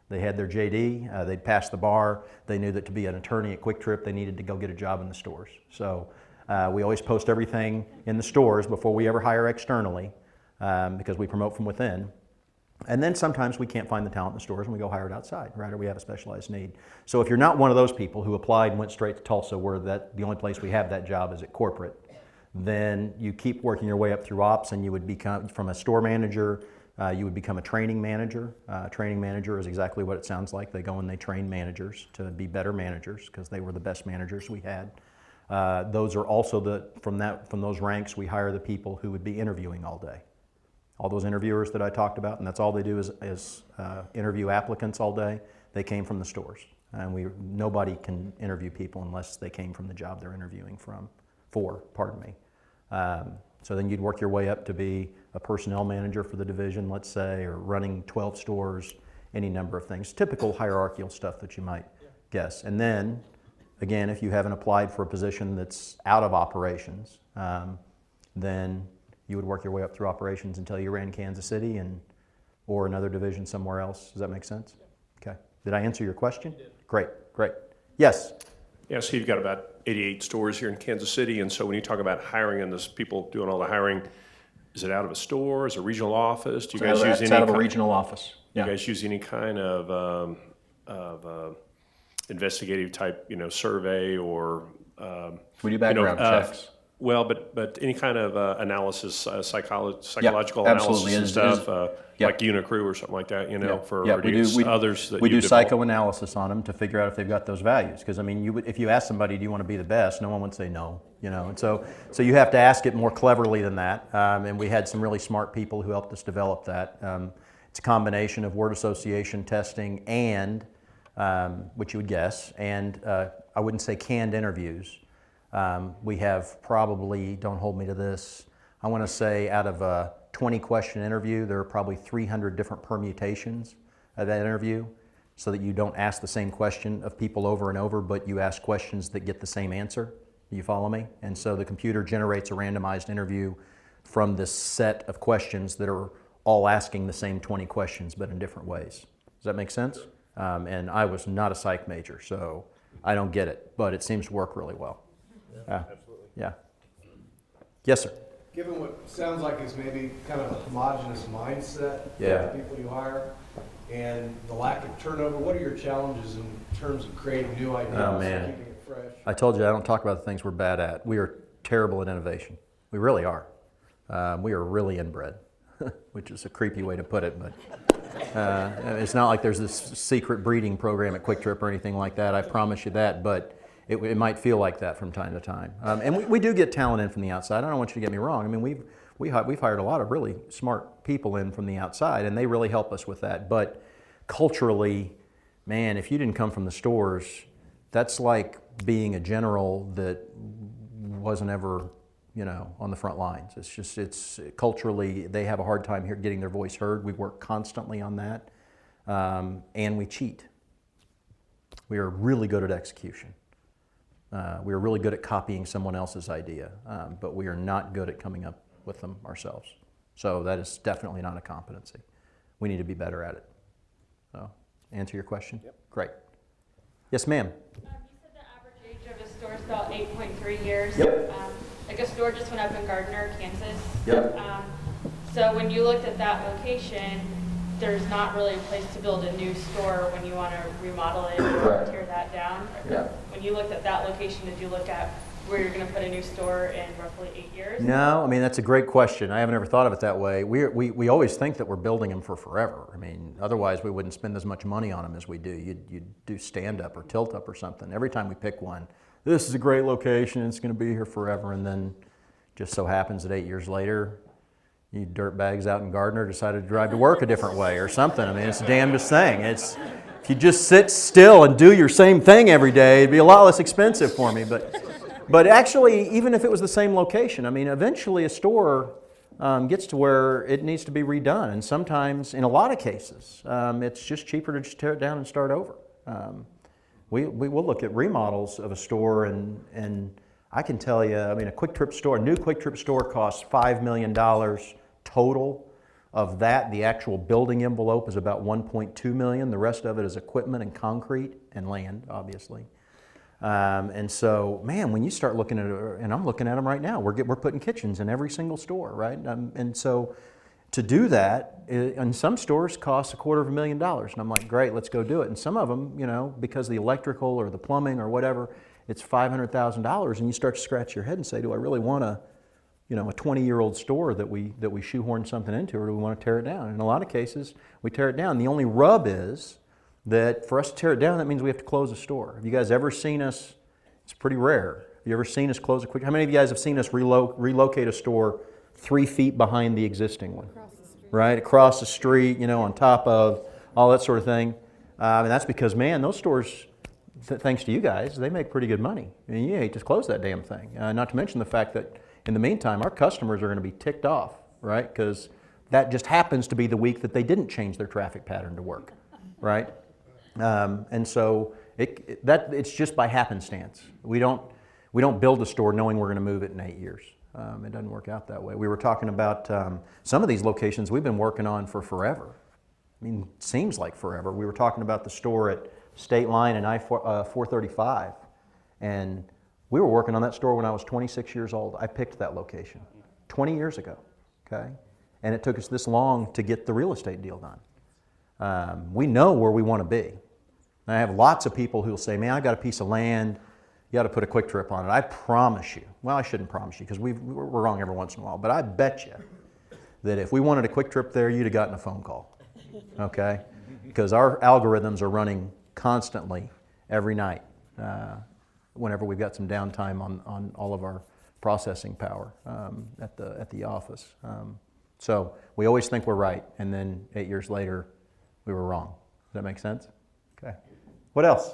They had their JD, they'd passed the bar, they knew that to be an attorney at QuikTrip, they needed to go get a job in the stores. So we always post everything in the stores before we ever hire externally, because we promote from within. And then sometimes we can't find the talent in the stores and we go hire it outside, right? Or we have a specialized need. So if you're not one of those people who applied and went straight to Tulsa, where the only place we have that job is at corporate, then you keep working your way up through ops, and you would become, from a store manager, you would become a training manager. Training manager is exactly what it sounds like. They go and they train managers to be better managers because they were the best managers we had. Those are also from those ranks, we hire the people who would be interviewing all day. All those interviewers that I talked about, and that's all they do is interview applicants all day. They came from the stores, and nobody can interview people unless they came from the job they're interviewing for. So then you'd work your way up to be a personnel manager for the division, let's say, or running 12 stores, any number of things. Typical hierarchical stuff that you might guess. And then, again, if you haven't applied for a position that's out of operations, then you would work your way up through operations until you ran Kansas City or another division somewhere else. Does that make sense? Okay. Did I answer your question? You did. Great. Yes? Yeah, so you've got about 88 stores here in Kansas City, and so when you talk about hiring and there's people doing all the hiring, is it out of a store? Is it a regional office? Do you guys use It's out of a regional office. Do you guys use any kind of investigative type, survey or? We do background checks. Well, but any kind of analysis, psychological absolutely. analysis and stuff, like Unicrew or something like that, for others that we do develop? psychoanalysis on them to figure out if they've got those values. Because if you ask somebody, do you want to be the best? No one would say no, And so you have to ask it more cleverly than that. And we had some really smart people who helped us develop that. It's a combination of word association testing and, which you would guess, and I wouldn't say canned interviews. We have probably, don't hold me to this, I want to say out of a 20 question interview, there are probably 300 different permutations of that interview, so that you don't ask the same question of people over and over, but you ask questions that get the same answer. You follow me? And so the computer generates a randomized interview from this set of questions that are all asking the same 20 questions, but in different ways. Does that make sense? And I was not a psych major, so I don't get it, but it seems to work really well. Absolutely. Yeah. Yes, sir. Given what sounds like is maybe kind of a homogenous mindset Yeah. of the people you hire and the lack of turnover, what are your challenges in terms of creating new ideas man. and keeping it fresh? I told you I don't talk about the things we're bad at. We are terrible at innovation. We really are. We are really inbred, which is a creepy way to put it, but it's not like there's this secret breeding program at QuikTrip or anything like that. I promise you that, but it might feel like that from time to time. And we do get talent in from the outside. I don't want you to get me wrong. I mean, we've hired a lot of really smart people in from the outside, and they really help us with that. But culturally, man, if you didn't come from the stores, that's like being a general that wasn't ever, on the front lines. It's culturally, they have a hard time here getting their voice heard. We work constantly on that, and we cheat. We are really good at execution. We are really good at copying someone else's idea, but we are not good at coming up with them ourselves. So that is definitely not a competency. We need to be better at it. So, answer your question? Yep. Great. Yes, ma'am. You said the average age of a store is about 8.3 years. Yep. Like a store just went up in Gardner, Kansas. Yep. So when you looked at that location, there's not really a place to build a new store when you want to remodel it or Correct. tear that down. Yeah. When you looked at that location, did you look at where you're going to put a new store in roughly 8 years? No, I mean, that's a great question. I haven't ever thought of it that way. We always think that we're building them for forever. I mean, otherwise we wouldn't spend as much money on them as we do. You'd do stand-up or tilt-up or something. Every time we pick one, this is a great location, it's going to be here forever, and then just so happens that 8 years later, you dirtbags out in Gardner decided to drive to work a different way or something. I mean, it's the damnedest thing. If you just sit still and do your same thing every day, it'd be a lot less expensive for me. But actually, even if it was the same location, I mean, eventually a store gets to where it needs to be redone. And sometimes, in a lot of cases, it's just cheaper to just tear it down and start over. We will look at remodels of a store, and I can tell you, I mean, a QuikTrip store, a new QuikTrip store costs $5 million total. Of that, the actual building envelope is about $1.2 million. The rest of it is equipment and concrete and land, obviously. And so, man, when you start looking at it, and I'm looking at them right now, we're putting kitchens in every single store, right? And so to do that, in some stores costs $250,000. And I'm like, great, let's go do it. And some of them, you know, because of the electrical or the plumbing or whatever, it's $500,000. And you start to scratch your head and say, do I really want a 20-year-old store that we shoehorn something into, or do we want to tear it down? In a lot of cases, we tear it down. The only rub is that for us to tear it down, that means we have to close a store. Have you guys ever seen us, it's pretty rare, have you ever seen us close a How many of you guys have seen us relocate a store 3 feet behind the existing one? Across the street. Right, across the street, on top of, all that sort of thing. And that's because, man, those stores, thanks to you guys, they make pretty good money. I mean, you hate to close that damn thing. Not to mention the fact that in the meantime, our customers are going to be ticked off, right? Because that just happens to be the week that they didn't change their traffic pattern to work, right? And so it's just by happenstance. We don't build a store knowing we're going to move it in 8 years. It doesn't work out that way. We were talking about some of these locations we've been working on for forever. I mean, it seems like forever. We were talking about the store at State Line and I-435, and we were working on that store when I was 26 years old. I picked that location 20 years ago, okay? And it took us this long to get the real estate deal done. We know where we want to be. And I have lots of people who will say, man, I got a piece of land, you got to put a QuikTrip on it. I promise you, well, I shouldn't promise you because we're wrong every once in a while, but I bet you that if we wanted a QuikTrip there, you'd have gotten a phone call, okay? Because our algorithms are running constantly every night whenever we've got some downtime on all of our processing power at the office. So we always think we're right, and then 8 years later, we were wrong. Does that make sense? Okay. What else?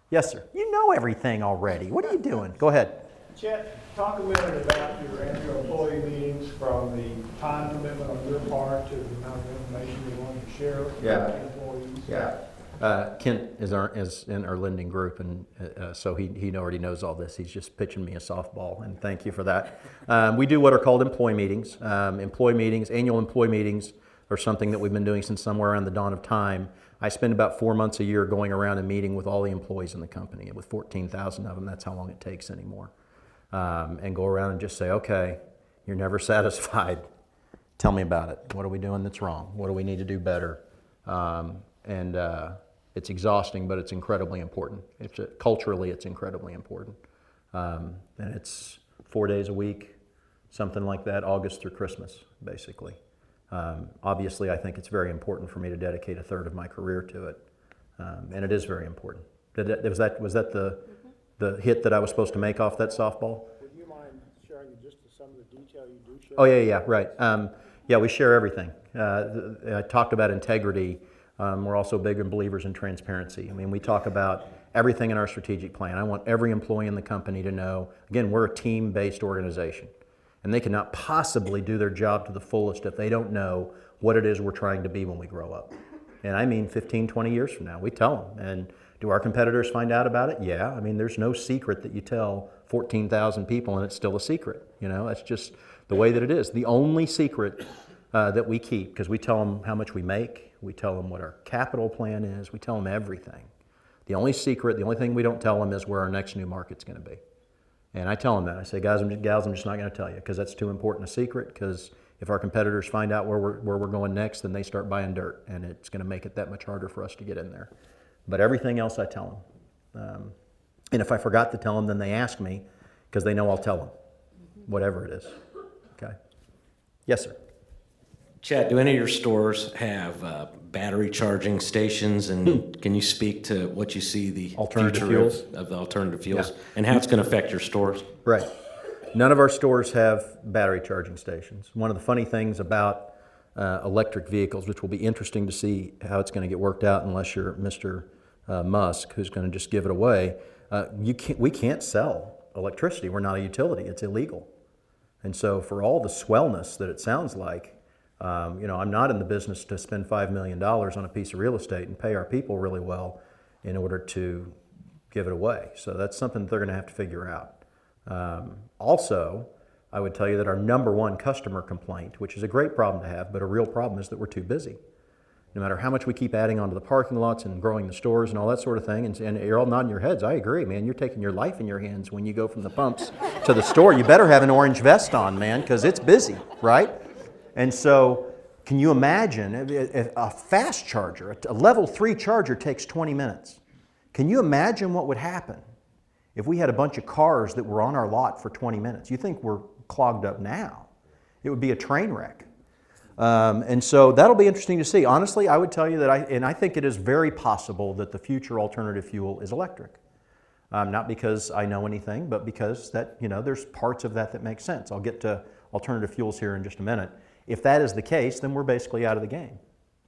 Yes, sir. You know everything already. What are you doing? Go ahead. Chet, talk a minute about your annual employee meetings, from the time commitment on your part to the amount of information you want to share with employees. Yeah. Kent is in our lending group, and so he already knows all this. He's just pitching me a softball, and thank you for that. We do what are called employee meetings. Annual employee meetings are something that we've been doing since somewhere around the dawn of time. I spend about 4 months a year going around and meeting with all the employees in the company. With 14,000 of them, that's how long it takes anymore. And go around and just say, okay, you're never satisfied. Tell me about it. What are we doing that's wrong? What do we need to do better? It's exhausting, but it's incredibly important. Culturally, it's incredibly important. And it's 4 days a week, something like that, August through Christmas, basically. Obviously, I think it's very important for me to dedicate a third of my career to it, and it is very important. Was that the hit that I was supposed to make off that softball? Would you mind sharing just some of the detail you do share? Oh, yeah, right. Yeah, we share everything. I talked about integrity. We're also big believers in transparency. I mean, we talk about everything in our strategic plan. I want every employee in the company to know, again, we're a team-based organization. And they cannot possibly do their job to the fullest if they don't know what it is we're trying to be when we grow up. And I mean 15, 20 years from now, we tell them. And do our competitors find out about it? Yeah. I mean, there's no secret that you tell 14,000 people and it's still a secret. That's just the way that it is. The only secret that we keep, because we tell them how much we make, we tell them what our capital plan is, we tell them everything. The only secret, the only thing we don't tell them is where our next new market's going to be. And I tell them that. I say, guys and gals, I'm just not going to tell you because that's too important a secret, because If our competitors find out where we're going next, then they start buying dirt, and it's going to make it that much harder for us to get in there. But everything else I tell them. And if I forgot to tell them, then they ask me, because they know I'll tell them, whatever it is. Okay? Yes, sir. Chet, do any of your stores have battery charging stations? And can you speak to what you see the Alternative future fuels? of the alternative fuels Yeah. and how it's going to affect your stores? Right. None of our stores have battery charging stations. One of the funny things about electric vehicles, which will be interesting to see how it's going to get worked out unless you're Mr. Musk, who's going to just give it away, we can't sell electricity. We're not a utility. It's illegal. And so for all the swellness that it sounds like, I'm not in the business to spend $5 million on a piece of real estate and pay our people really well in order to give it away. So that's something that they're going to have to figure out. Also, I would tell you that our number one customer complaint, which is a great problem to have, but a real problem, is that we're too busy. No matter how much we keep adding onto the parking lots and growing the stores and all that sort of thing, and you're all nodding your heads, I agree, man. You're taking your life in your hands when you go from the pumps to the store. You better have an orange vest on, man, because it's busy, right? And so, can you imagine if a fast charger, a level 3 charger takes 20 minutes? Can you imagine what would happen if we had a bunch of cars that were on our lot for 20 minutes? You think we're clogged up now. It would be a train wreck. And so that'll be interesting to see. Honestly, I would tell you that I think it is very possible that the future alternative fuel is electric. Not because I know anything, but because there's parts of that make sense. I'll get to alternative fuels here in just a minute. If that is the case, then we're basically out of the game.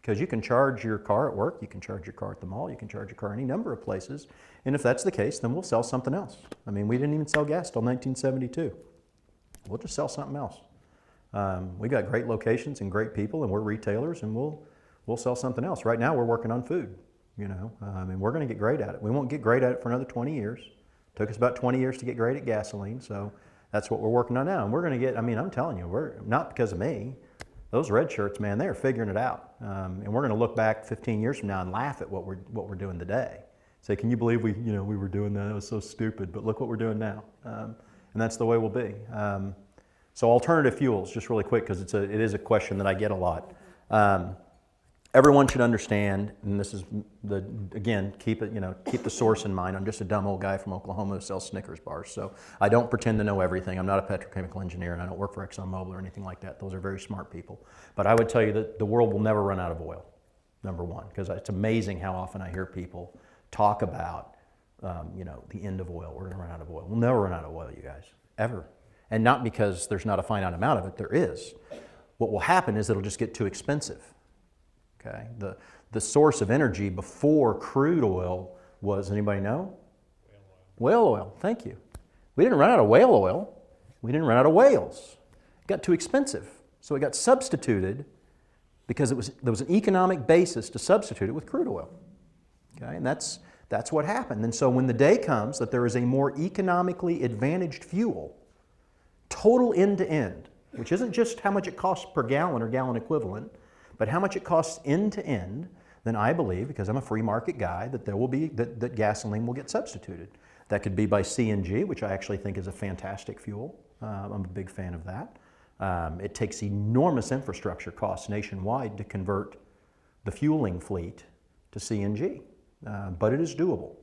Because you can charge your car at work, you can charge your car at the mall, you can charge your car any number of places. And if that's the case, then we'll sell something else. I mean, we didn't even sell gas till 1972. We'll just sell something else. We got great locations and great people, and we're retailers, and we'll sell something else. Right now, we're working on food, and we're going to get great at it. We won't get great at it for another 20 years. Took us about 20 years to get great at gasoline, so that's what we're working on now. And we're going to get, I'm telling you, we're not because of me. Those red shirts, man, they're figuring it out. And we're going to look back 15 years from now and laugh at what we're doing today. Say, can you believe we were doing that? It was so stupid, but look what we're doing now. And that's the way we'll be. So alternative fuels, just really quick, because it is a question that I get a lot. Everyone should understand, and this is keep the source in mind. I'm just a dumb old guy from Oklahoma who sells Snickers bars, so I don't pretend to know everything. I'm not a petrochemical engineer, and I don't work for ExxonMobil or anything like that. Those are very smart people. But I would tell you that the world will never run out of oil, number one, because it's amazing how often I hear people talk about, the end of oil. We're going to run out of oil. We'll never run out of oil, you guys, ever. And not because there's not a finite amount of it. There is. What will happen is it'll just get too expensive. Okay, the source of energy before crude oil was, anybody know? Whale oil. Thank you. We didn't run out of whale oil. We didn't run out of whales. It got too expensive. So it got substituted because there was an economic basis to substitute it with crude oil. Okay, and that's what happened. And so when the day comes that there is a more economically advantaged fuel, total end-to-end, which isn't just how much it costs per gallon or gallon equivalent, but how much it costs end-to-end, then I believe, because I'm a free market guy, that there will be that gasoline will get substituted. That could be by CNG, which I actually think is a fantastic fuel. I'm a big fan of that. It takes enormous infrastructure costs nationwide to convert the fueling fleet to CNG, but it is doable.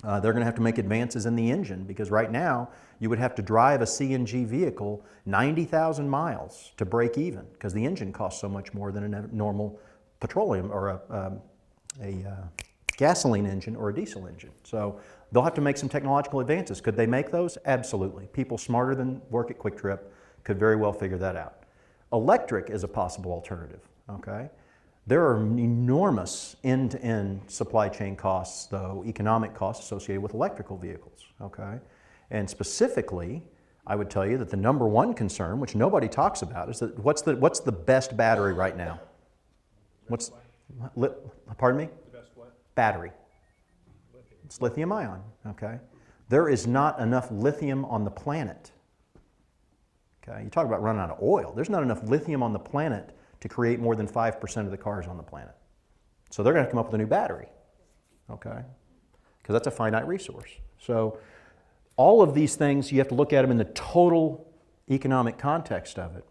They're going to have to make advances in the engine, because right now you would have to drive a CNG vehicle 90,000 miles to break even, because the engine costs so much more than a normal petroleum or a gasoline engine or a diesel engine. So they'll have to make some technological advances. Could they make those? Absolutely. People smarter than work at QuikTrip could very well figure that out. Electric is a possible alternative, okay? There are enormous end-to-end supply chain costs, though, economic costs associated with electrical vehicles, okay? And specifically, I would tell you that the number one concern, which nobody talks about, is that what's the best battery right now? Pardon me? The best what? Battery. It's lithium ion, okay? There is not enough lithium on the planet. Okay, you talk about running out of oil. There's not enough lithium on the planet to create more than 5% of the cars on the planet. So they're going to come up with a new battery, okay? Because that's a finite resource. So all of these things, you have to look at them in the total economic context of it.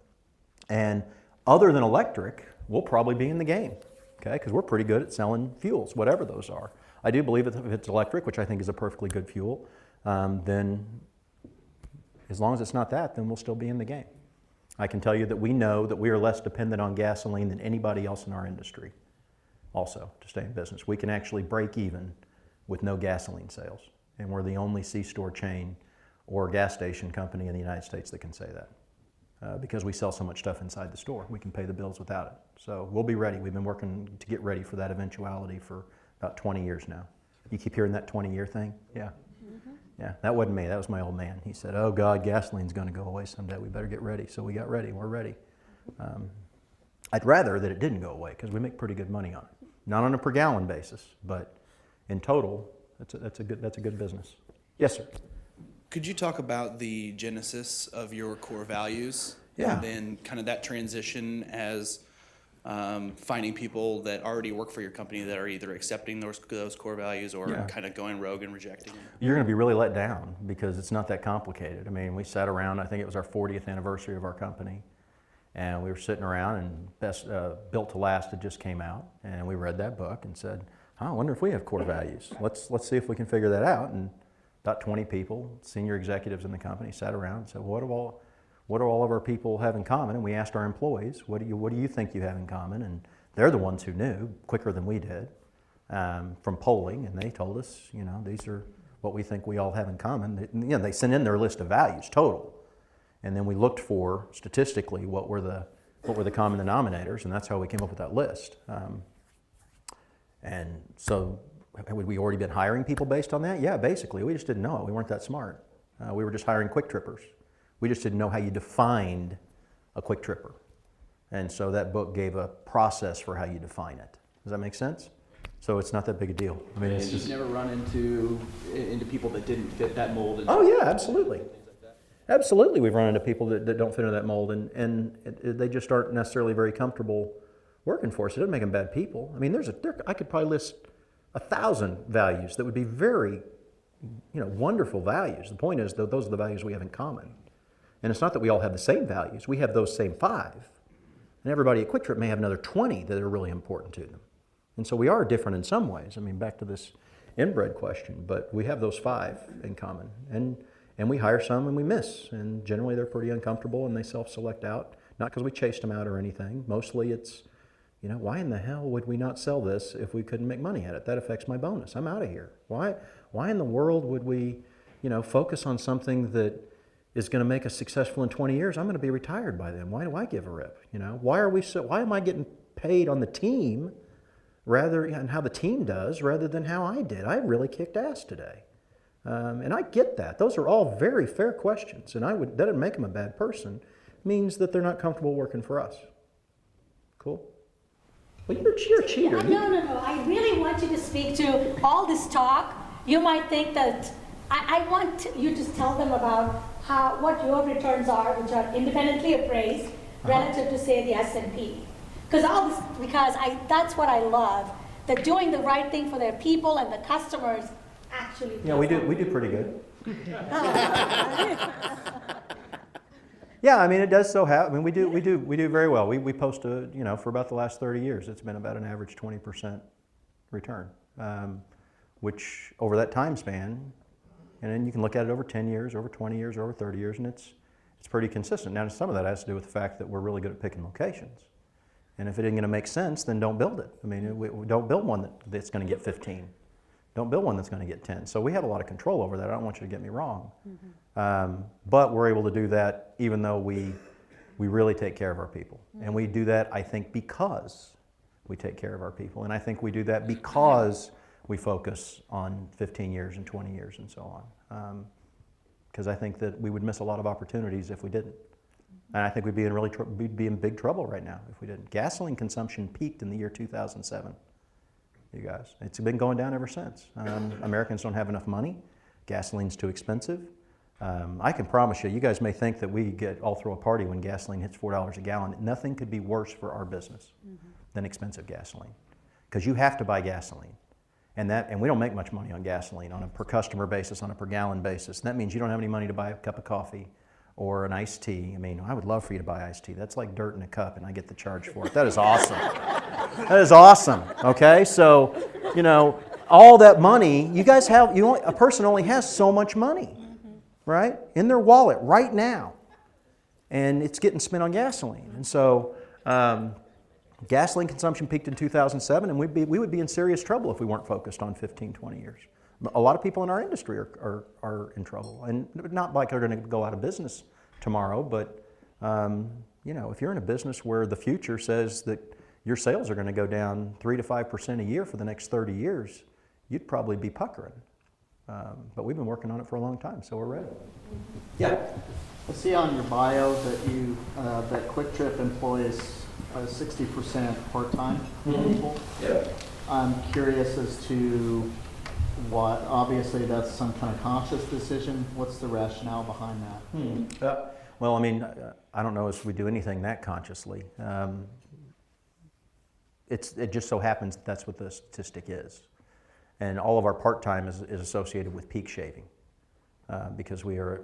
And other than electric, we'll probably be in the game, okay? Because we're pretty good at selling fuels, whatever those are. I do believe if it's electric, which I think is a perfectly good fuel, then as long as it's not that, then we'll still be in the game. I can tell you that we know that we are less dependent on gasoline than anybody else in our industry also to stay in business. We can actually break even with no gasoline sales. And we're the only C-store chain or gas station company in the United States that can say that. Because we sell so much stuff inside the store. We can pay the bills without it. So we'll be ready. We've been working to get ready for that eventuality for about 20 years now. You keep hearing that 20-year thing? Yeah. Yeah, that wasn't me. That was my old man. He said, oh, God, gasoline's going to go away someday. We better get ready. So we got ready. We're ready. I'd rather that it didn't go away because we make pretty good money on it. Not on a per gallon basis, but in total, that's a good business. Yes, sir. Could you talk about the genesis of your core values? Yeah. And then kind of that transition as finding people that already work for your company that are either accepting those core values or kind of going rogue and rejecting them? You're going to be really let down because it's not that complicated. I mean, we sat around, I think it was our 40th anniversary of our company, and we were sitting around and Built to Last had just came out, and we read that book and said, I wonder if we have core values. Let's see if we can figure that out. And about 20 people, senior executives in the company, sat around and said, what do all of our people have in common? And we asked our employees, what do you think you have in common? And they're the ones who knew quicker than we did from polling, and they told us, these are what we think we all have in common. They sent in their list of values total, and then we looked for statistically what were the common denominators, and that's how we came up with that list. And so, had we already been hiring people based on that? Yeah, basically. We just didn't know it. We weren't that smart. We were just hiring QuikTrippers. We just didn't know how you defined a QuikTripper. And so that book gave a process for how you define it. Does that make sense? So it's not that big a deal. I mean, it's just... You've never run into people that didn't fit that mold? Oh yeah, absolutely. Absolutely, we've run into people that don't fit into that mold, and they just aren't necessarily very comfortable working for us. It doesn't make them bad people. I mean, I could probably list 1,000 values that would be very, wonderful values. The point is, though, those are the values we have in common. And it's not that we all have the same values. We have those same 5. And everybody at QuikTrip may have another 20 that are really important to them. And so we are different in some ways. I mean, back to this inbred question, but we have those 5 in common. And we hire some and we miss. And generally they're pretty uncomfortable and they self-select out. Not because we chased them out or anything. Mostly it's, why in the hell would we not sell this if we couldn't make money at it? That affects my bonus. I'm out of here. Why in the world would we, focus on something that is going to make us successful in 20 years? I'm going to be retired by then. Why do I give a rip? Why am I getting paid on the team and how the team does rather than how I did? I really kicked ass today. And I get that. Those are all very fair questions. And that doesn't make them a bad person. It means that they're not comfortable working for us. Cool? Well, you're a cheater. No. I really want you to speak to all this talk. You might think that I want you to tell them about what your returns are, which are independently appraised relative to, say, the S&P. Because that's what I love, that doing the right thing for their people and the customers actually. Yeah, we do pretty good. Yeah, I mean, it does so happen. I mean, we do very well. We post for about the last 30 years, it's been about an average 20% return, which over that time span. And then you can look at it over 10 years, over 20 years, over 30 years, and it's pretty consistent. Now, some of that has to do with the fact that we're really good at picking locations. And if it isn't going to make sense, then don't build it. I mean, we don't build one that's going to get 15. Don't build one that's going to get 10. So we have a lot of control over that. I don't want you to get me wrong. Mm-hmm. But we're able to do that even though we really take care of our people. Mm-hmm. And we do that, I think, because we take care of our people. And I think we do that because we focus on 15 years and 20 years and so on. Because I think that we would miss a lot of opportunities if we didn't. And I think we'd be in big trouble right now if we didn't. Gasoline consumption peaked in the year 2007, you guys. It's been going down ever since. Americans don't have enough money. Gasoline's too expensive. I can promise you guys may think that we get all throw a party when gasoline hits $4 a gallon. Nothing could be worse for our business than expensive gasoline. Because you have to buy gasoline. And we don't make much money on gasoline on a per customer basis, on a per gallon basis. And that means you don't have any money to buy a cup of coffee or an iced tea. I mean, I would love for you to buy iced tea. That's like dirt in a cup, and I get the charge for it. That is awesome. That is awesome. Okay, so all that money you guys have. A person only has so much money, right, in their wallet right now, and it's getting spent on gasoline. And so, gasoline consumption peaked in 2007, and we would be in serious trouble if we weren't focused on 15, 20 years. A lot of people in our industry are in trouble, and not like they're going to go out of business tomorrow, but if you're in a business where the future says that your sales are going to go down 3 to 5% a year for the next 30 years, you'd probably be puckering. But we've been working on it for a long time, so we're ready. Yeah. I see on your bio that that QuikTrip employs 60% part-time people. Yeah. I'm curious as to what, obviously that's some kind of conscious decision. What's the rationale behind that? Well, I mean, I don't know if we do anything that consciously. It just so happens that's what the statistic is. And all of our part-time is associated with peak shaving. Because we are,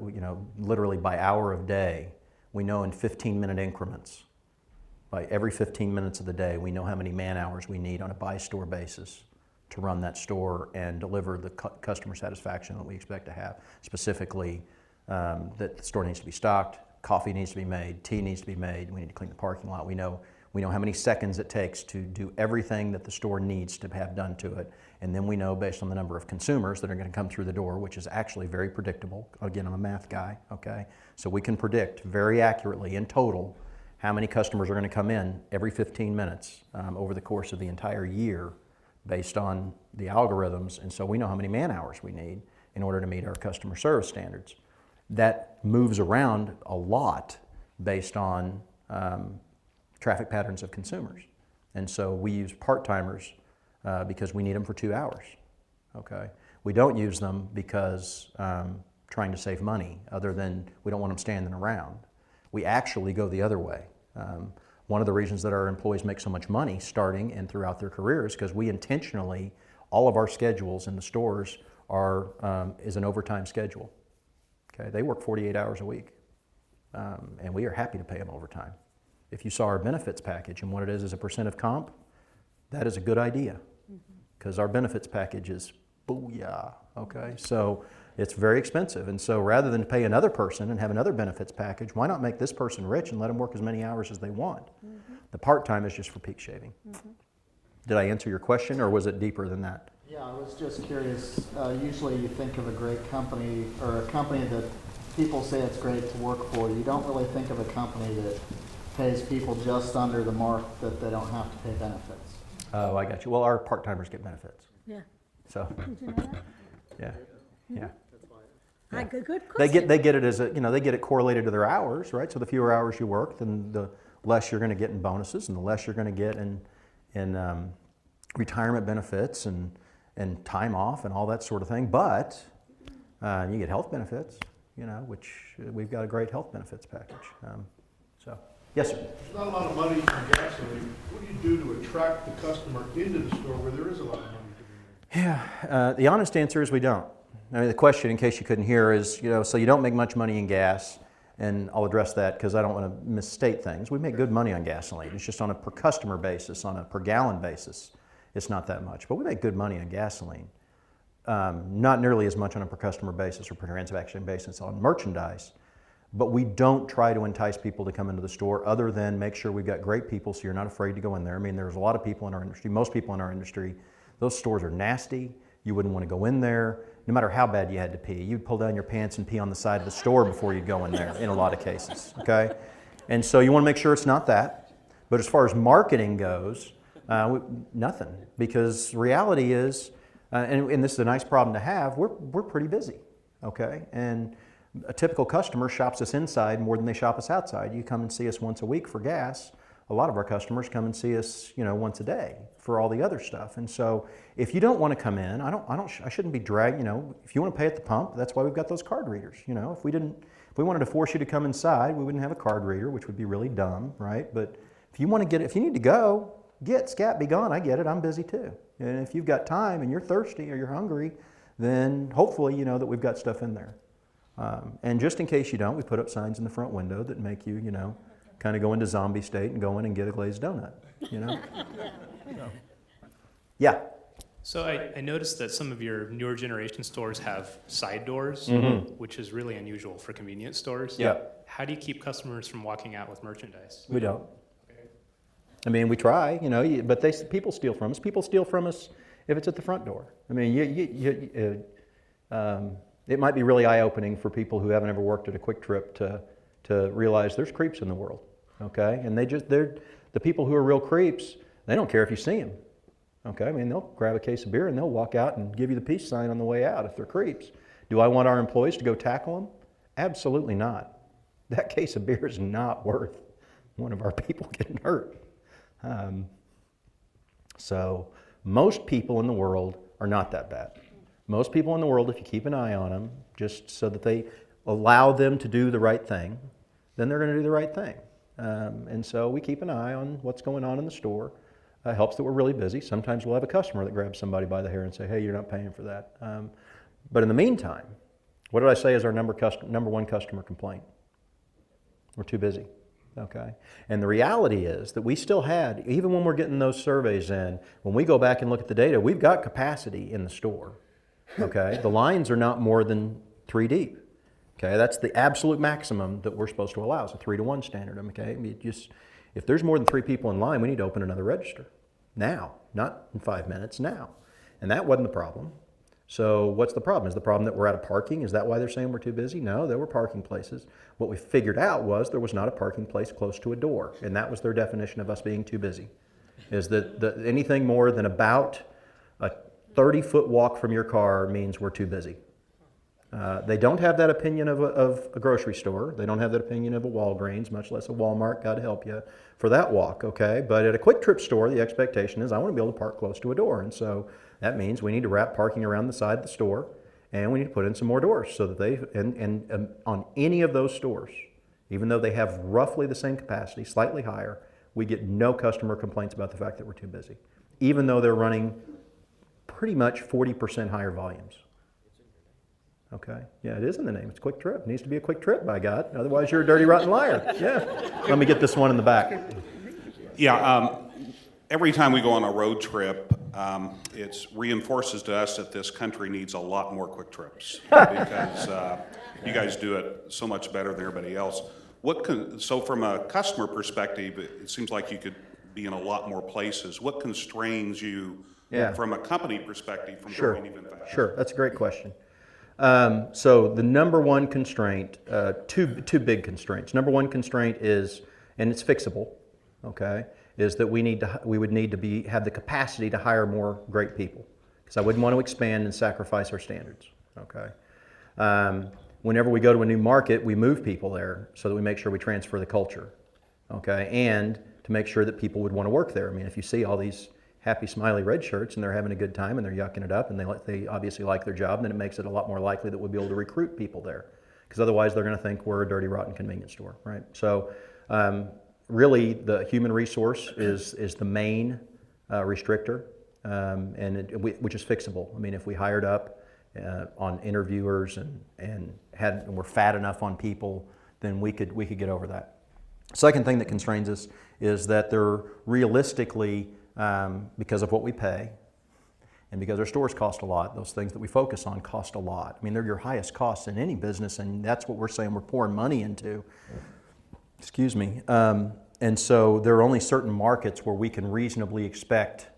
literally by hour of day, we know in 15-minute increments, by every 15 minutes of the day, we know how many man-hours we need on a by-store basis to run that store and deliver the customer satisfaction that we expect to have. Specifically, that the store needs to be stocked, coffee needs to be made, tea needs to be made, we need to clean the parking lot. We know how many seconds it takes to do everything that the store needs to have done to it. And then we know, based on the number of consumers that are going to come through the door, which is actually very predictable. Again, I'm a math guy, okay? So we can predict very accurately in total how many customers are going to come in every 15 minutes over the course of the entire year based on the algorithms. And so we know how many man hours we need in order to meet our customer service standards. That moves around a lot based on traffic patterns of consumers. And so we use part-timers because we need them for 2 hours, okay? We don't use them because trying to save money, other than we don't want them standing around. We actually go the other way. One of the reasons that our employees make so much money starting and throughout their careers is because we intentionally, all of our schedules in the stores is an overtime schedule, okay? They work 48 hours a week, and we are happy to pay them overtime. If you saw our benefits package and what it is as a percent of comp, that is a good idea, because our benefits package is booyah, okay? So it's very expensive, and so rather than pay another person and have another benefits package, why not make this person rich and let them work as many hours as they want? The part-time is just for peak shaving. Did I answer your question, or was it deeper than that? Yeah, I was just curious. Usually you think of a great company, or a company that people say it's great to work for. You don't really think of a company that pays people just under the mark that they don't have to pay benefits. Oh, I got you. Well, our part-timers get benefits. Yeah. So, Did you know that? yeah, yeah. Good They question. get it as they get it correlated to their hours, right? So the fewer hours you work, then the less you're going to get in bonuses, and the less you're going to get in retirement benefits and time off and all that sort of thing. But you get health benefits, which we've got a great health benefits package. So, yes, sir. There's not a lot of money in gasoline. What do you do to attract the customer into the store where there is a lot of money to be made? Yeah, the honest answer is we don't. I mean, the question, in case you couldn't hear, is, so you don't make much money in gas, and I'll address that because I don't want to misstate things. We make good money on gasoline. It's just on a per customer basis, on a per gallon basis, it's not that much. But we make good money on gasoline. Not nearly as much on a per customer basis or per transaction basis on merchandise. But we don't try to entice people to come into the store other than make sure we've got great people so you're not afraid to go in there. I mean, there's a lot of people in our industry, most people in our industry, those stores are nasty. You wouldn't want to go in there. No matter how bad you had to pee, you'd pull down your pants and pee on the side of the store before you'd go in there in a lot of cases, okay? And so you want to make sure it's not that. But as far as marketing goes, nothing. Because reality is, and this is a nice problem to have, we're pretty busy, okay? And a typical customer shops us inside more than they shop us outside. You come and see us once a week for gas. A lot of our customers come and see us, once a day for all the other stuff. And so, if you don't want to come in, I shouldn't be dragged. If you want to pay at the pump, that's why we've got those card readers. If we wanted to force you to come inside, we wouldn't have a card reader, which would be really dumb, right? But if you need to go, scat, be gone. I get it. I'm busy too. And if you've got time and you're thirsty or you're hungry, then hopefully you know that we've got stuff in there. And just in case you don't, we put up signs in the front window that make you, kind of go into zombie state and go in and get a glazed donut, Yeah. So I noticed that some of your newer generation stores have side doors, which is really unusual for convenience stores. Yeah. How do you keep customers from walking out with merchandise? We don't. I mean, we try, but people steal from us. People steal from us if it's at the front door. I mean, it might be really eye-opening for people who haven't ever worked at a QuikTrip to realize there's creeps in the world, okay? And they're the people who are real creeps, they don't care if you see them, okay? I mean, they'll grab a case of beer and they'll walk out and give you the peace sign on the way out if they're creeps. Do I want our employees to go tackle them? Absolutely not. That case of beer is not worth one of our people getting hurt. So most people in the world are not that bad. Most people in the world, if you keep an eye on them, just so that they allow them to do the right thing, then they're going to do the right thing. And so we keep an eye on what's going on in the store. It helps that we're really busy. Sometimes we'll have a customer that grabs somebody by the hair and say, hey, you're not paying for that. But in the meantime, what did I say is our number one customer complaint? We're too busy. Okay, and the reality is that we still had, even when we're getting those surveys in, when we go back and look at the data, we've got capacity in the store. Okay, the lines are not more than 3 deep. Okay, that's the absolute maximum that we're supposed to allow. It's a 3-to-1 standard. Okay, if there's more than 3 people in line, we need to open another register now, not in 5 minutes, now. And that wasn't the problem. So what's the problem? Is the problem that we're out of parking? Is that why they're saying we're too busy? No, there were parking places. What we figured out was there was not a parking place close to a door, and that was their definition of us being too busy. Is that anything more than about a 30-foot walk from your car means we're too busy. They don't have that opinion of a grocery store. They don't have that opinion of a Walgreens, much less a Walmart, God help you, for that walk, okay? But at a QuikTrip store, the expectation is I want to be able to park close to a door, and so that means we need to wrap parking around the side of the store, and we need to put in some more doors so that and on any of those stores, even though they have roughly the same capacity, slightly higher, we get no customer complaints about the fact that we're too busy, even though they're running pretty much 40% higher volumes. Okay, yeah, it is in the name. It's QuikTrip. It needs to be a QuikTrip, by God. Otherwise, you're a dirty, rotten liar. Yeah. Let me get this one in the back. Yeah, every time we go on a road trip, it reinforces to us that this country needs a lot more QuikTrips because you guys do it so much better than everybody else. So from a customer perspective, it seems like you could be in a lot more places. What constrains you from a company perspective from going even faster? Sure, that's a great question. So the number one constraint, two big constraints. Number one constraint is, and it's fixable, okay, is that we would need to have the capacity to hire more great people, because I wouldn't want to expand and sacrifice our standards, okay. Whenever we go to a new market, we move people there so that we make sure we transfer the culture, okay, and to make sure that people would want to work there. I mean, if you see all these happy, smiley red shirts and they're having a good time and they're yucking it up and they obviously like their job, then it makes it a lot more likely that we'll be able to recruit people there, because otherwise they're going to think we're a dirty, rotten convenience store, right? So really the human resource is the main restrictor, which is fixable. I mean, if we hired up on interviewers and we're fat enough on people, then we could get over that. Second thing that constrains us is that they're realistically, because of what we pay and because our stores cost a lot, those things that we focus on cost a lot. I mean, they're your highest costs in any business, and that's what we're saying we're pouring money into. Excuse me. And so there are only certain markets where we can reasonably expect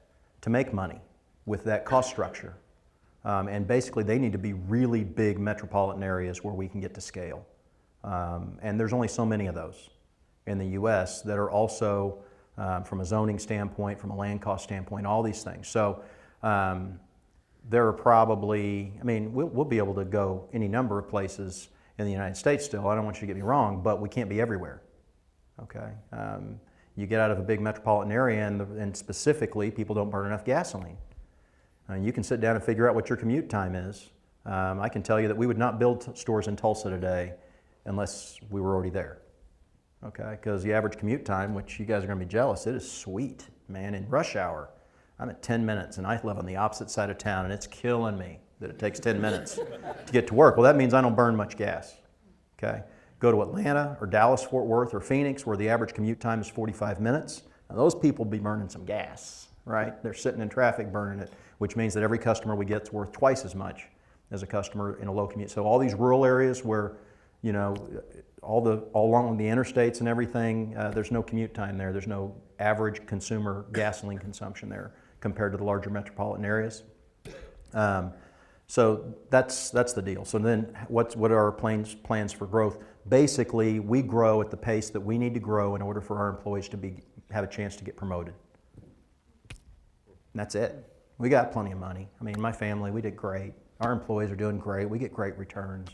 to make money with that cost structure. And basically they need to be really big metropolitan areas where we can get to scale. And there's only so many of those in the US that are also from a zoning standpoint, from a land cost standpoint, all these things. So there are probably, I mean, we'll be able to go any number of places in the United States still. I don't want you to get me wrong, but we can't be everywhere, okay? You get out of a big metropolitan area and specifically people don't burn enough gasoline. You can sit down and figure out what your commute time is. I can tell you that we would not build stores in Tulsa today unless we were already there. Okay, because the average commute time, which you guys are going to be jealous, it is sweet, man. In rush hour, I'm at 10 minutes, and I live on the opposite side of town, and it's killing me. that it takes 10 minutes to get to work. Well, that means I don't burn much gas, okay? Go to Atlanta or Dallas, Fort Worth, or Phoenix, where the average commute time is 45 minutes. Now, those people be burning some gas, right? They're sitting in traffic burning it, which means that every customer we get is worth twice as much as a customer in a low commute. So all these rural areas where, you know, all along the interstates and everything, there's no commute time there. There's no average consumer gasoline consumption there compared to the larger metropolitan areas. So that's the deal. So then what are our plans for growth? Basically, we grow at the pace that we need to grow in order for our employees to have a chance to get promoted. And that's it. We got plenty of money. I mean, my family, we did great. Our employees are doing great. We get great returns.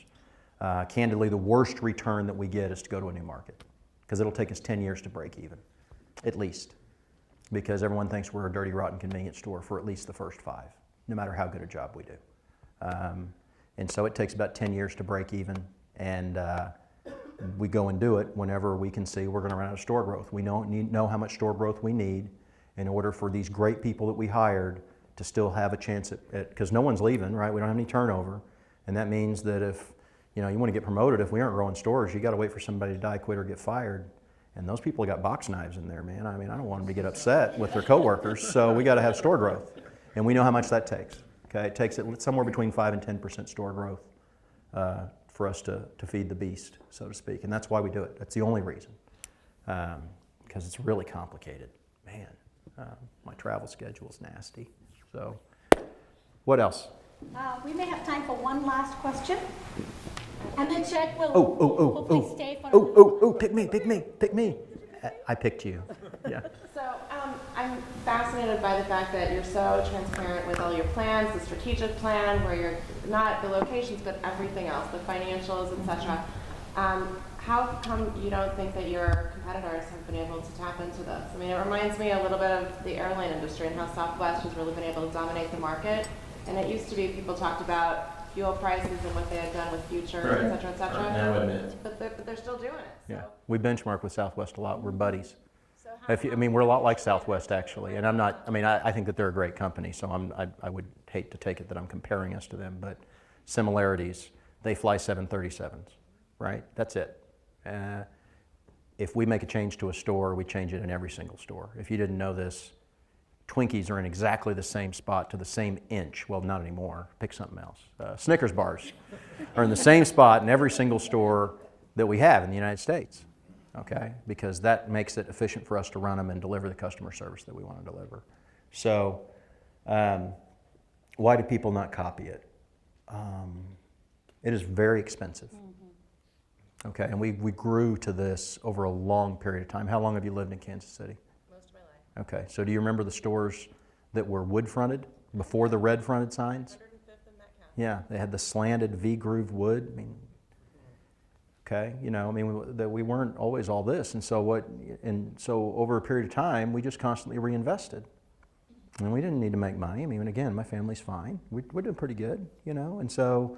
Candidly, the worst return that we get is to go to a new market, because it'll take us 10 years to break even, at least, because everyone thinks we're a dirty, rotten convenience store for at least the first 5, no matter how good a job we do. And so it takes about 10 years to break even, and we go and do it whenever we can see we're going to run out of store growth. We know how much store growth we need in order for these great people that we hired to still have a chance at, because no one's leaving, right? We don't have any turnover, and that means that if you want to get promoted, if we aren't growing stores, you got to wait for somebody to die, quit, or get fired. And those people got box knives in there, man. I mean, I don't want them to get upset with their coworkers, so we got to have store growth, and we know how much that takes. Okay, it takes somewhere between 5 and 10% store growth for us to feed the beast, so to speak, and that's why we do it. That's the only reason, because it's really complicated. Man, my travel schedule is nasty. So, what else? We may have time for one last question, and then Chet will hopefully stay for. Pick me. I picked you. Yeah. So I'm fascinated by the fact that you're so transparent with all your plans, the strategic plan, where you're not the locations, but everything else, the financials, etc. How come you don't think that your competitors have been able to tap into this? I mean, it reminds me a little bit of the airline industry and how Southwest has really been able to dominate the market. And it used to be people talked about fuel prices and what they had done with futures, Right. et cetera, et cetera. Right. Now admit. But they're still doing it. So. Yeah, we benchmark with Southwest a lot. We're buddies. We're a lot like Southwest, actually. And I think that they're a great company, so I would hate to take it that I'm comparing us to them, but similarities, they fly 737s, right? That's it. If we make a change to a store, we change it in every single store. If you didn't know this, Twinkies are in exactly the same spot to the same inch. Well, not anymore. Pick something else. Snickers bars are in the same spot in every single store that we have in the United States, okay? Because that makes it efficient for us to run them and deliver the customer service that we want to deliver. So why do people not copy it? It is very expensive. Okay, and we grew to this over a long period of time. How long have you lived in Kansas City? Okay, so do you remember the stores that were wood-fronted before the red-fronted signs? 105th and Metcalf. Yeah, they had the slanted V-groove wood. That we weren't always all this, and so over a period of time, we just constantly reinvested, and we didn't need to make money. Again, my family's fine. We're doing pretty good, and so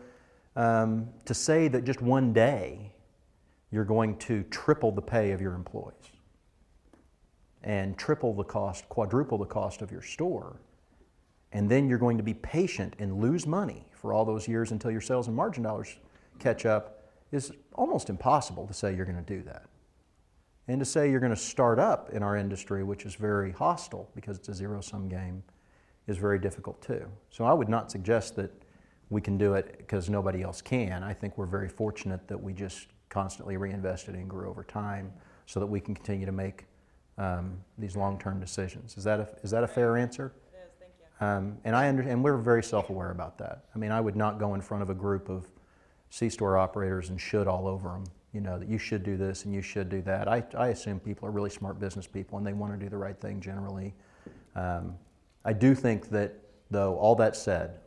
to say that just one day you're going to triple the pay of your employees and triple the cost, quadruple the cost of your store, and then you're going to be patient and lose money for all those years until your sales and margin dollars catch up is almost impossible to say you're going to do that. And to say you're going to start up in our industry, which is very hostile because it's a zero-sum game, is very difficult too. So I would not suggest that we can do it because nobody else can. I think we're very fortunate that we just constantly reinvested and grew over time so that we can continue to make these long-term decisions. Is that a fair answer? It is, thank you. And we're very self-aware about that. I would not go in front of a group of C-store operators and should all over them, that you should do this and you should do that. I assume people are really smart business people and they want to do the right thing generally. I do think that, though, all that said,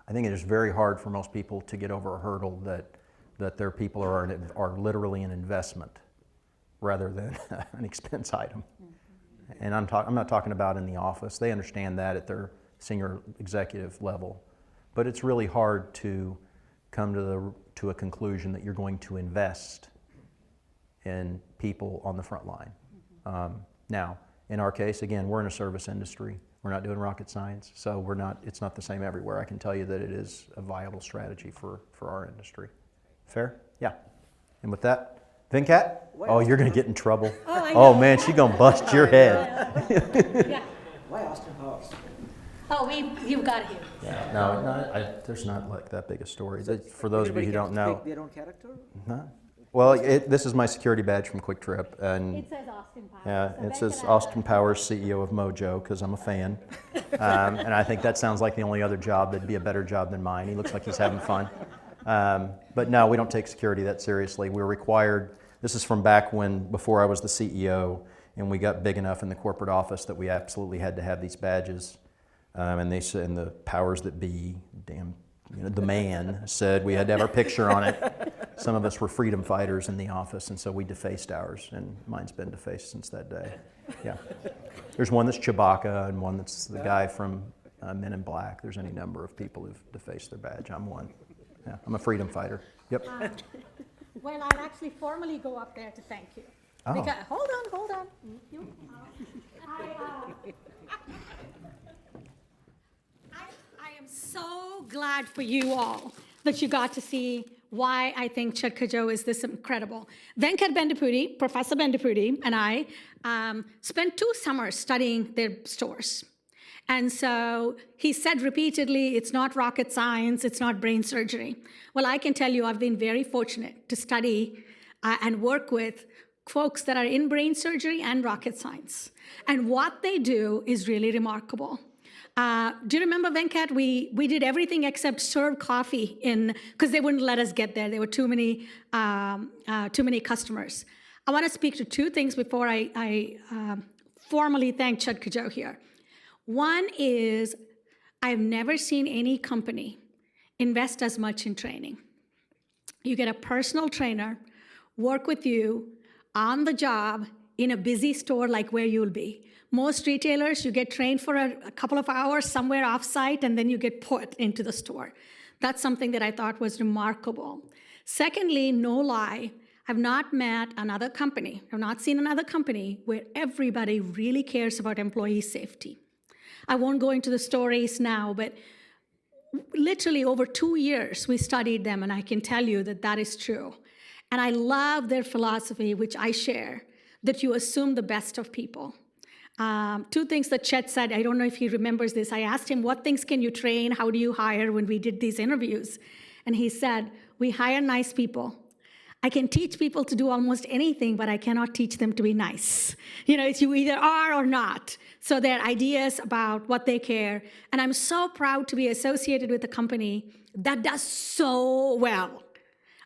I think it is very hard for most people to get over a hurdle that their people are literally an investment rather than an expense item. And I'm not talking about in the office. They understand that at their senior executive level. But it's really hard to come to a conclusion that you're going to invest in people on the front line. Now, In our case, again, we're in a service industry. We're not doing rocket science, so it's not the same everywhere. I can tell you that it is a viable strategy for our industry. Fair? Yeah. And with that, Venkat? Oh, you're going to get in trouble. Oh, man, she's going to bust your head. Why Austin Powers? Oh, you've got it here. Yeah, no, there's not like that big a story. For those of you who don't know. Their own character? No. Well, this is my security badge from QuikTrip, and It says Austin Powers. yeah, So it says Austin Powers, CEO of Mojo, because I'm a fan, and I think that sounds like the only other job that'd be a better job than mine. He looks like he's having fun, but no, we don't take security that seriously. We're required. This is from back before I was the CEO, and we got big enough in the corporate office that we absolutely had to have these badges, and the powers that be, the man said we had to have our picture on it. Some of us were freedom fighters in the office, and so we defaced ours, and mine's been defaced since that day. Yeah. There's one that's Chewbacca and one that's the guy from Men in Black. There's any number of people who've defaced their badge. I'm one. Yeah, I'm a freedom fighter. Yep. Well, I'll actually formally go up there to thank you. Oh. Because, hold on. I am so glad for you all that you got to see why I think Chet Cadieux is this incredible. Venkat Bendapudi, Professor Bendapudi, and I spent 2 summers studying their stores. And so he said repeatedly, it's not rocket science, it's not brain surgery. Well, I can tell you I've been very fortunate to study and work with folks that are in brain surgery and rocket science. And what they do is really remarkable. Do you remember, Venkat? We did everything except serve coffee because they wouldn't let us get there. There were too many customers. I want to speak to 2 things before I formally thank Chet Cadieux here. One is I've never seen any company invest as much in training. You get a personal trainer, work with you on the job in a busy store like where you'll be. Most retailers, you get trained for a couple of hours somewhere off-site, and then you get put into the store. That's something that I thought was remarkable. Secondly, no lie, I've not met another company, I've not seen another company where everybody really cares about employee safety. I won't go into the stories now, but literally over 2 years, we studied them, and I can tell you that that is true. And I love their philosophy, which I share, that you assume the best of people. 2 things that Chet said, I don't know if he remembers this. I asked him, what things can you train? How do you hire when we did these interviews? And he said, we hire nice people. I can teach people to do almost anything, but I cannot teach them to be nice. It's you either are or not. So their ideas about what they care. And I'm so proud to be associated with a company that does so well.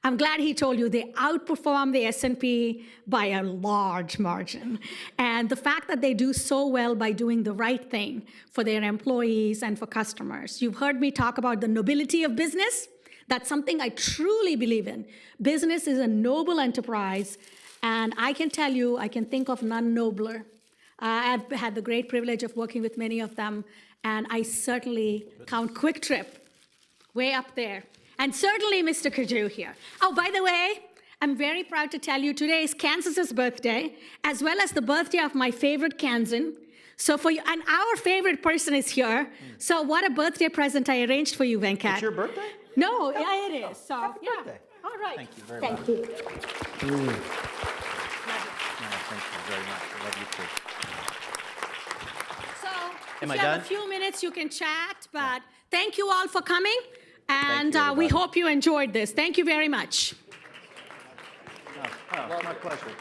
I'm glad he told you they outperform the S&P by a large margin. And the fact that they do so well by doing the right thing for their employees and for customers. You've heard me talk about the nobility of business. That's something I truly believe in. Business is a noble enterprise, and I can tell you, I can think of none nobler. I've had the great privilege of working with many of them, and I certainly count QuikTrip way up there. And certainly Mr. Cadieux here. Oh, by the way, I'm very proud to tell you today is Kansas's birthday, as well as the birthday of my favorite Kansan. So for you, and our favorite person is here. So what a birthday present I arranged for you, Venkat. It's your birthday? No, yeah, it is. So Happy yeah. birthday. All right. Thank you very Thank much. you. No, thank you very much. I love you too. So Am if I you have done? a few minutes, you can chat. But thank you all for coming. And you, we everybody. hope you enjoyed this. Thank you very much. Oh, my pleasure.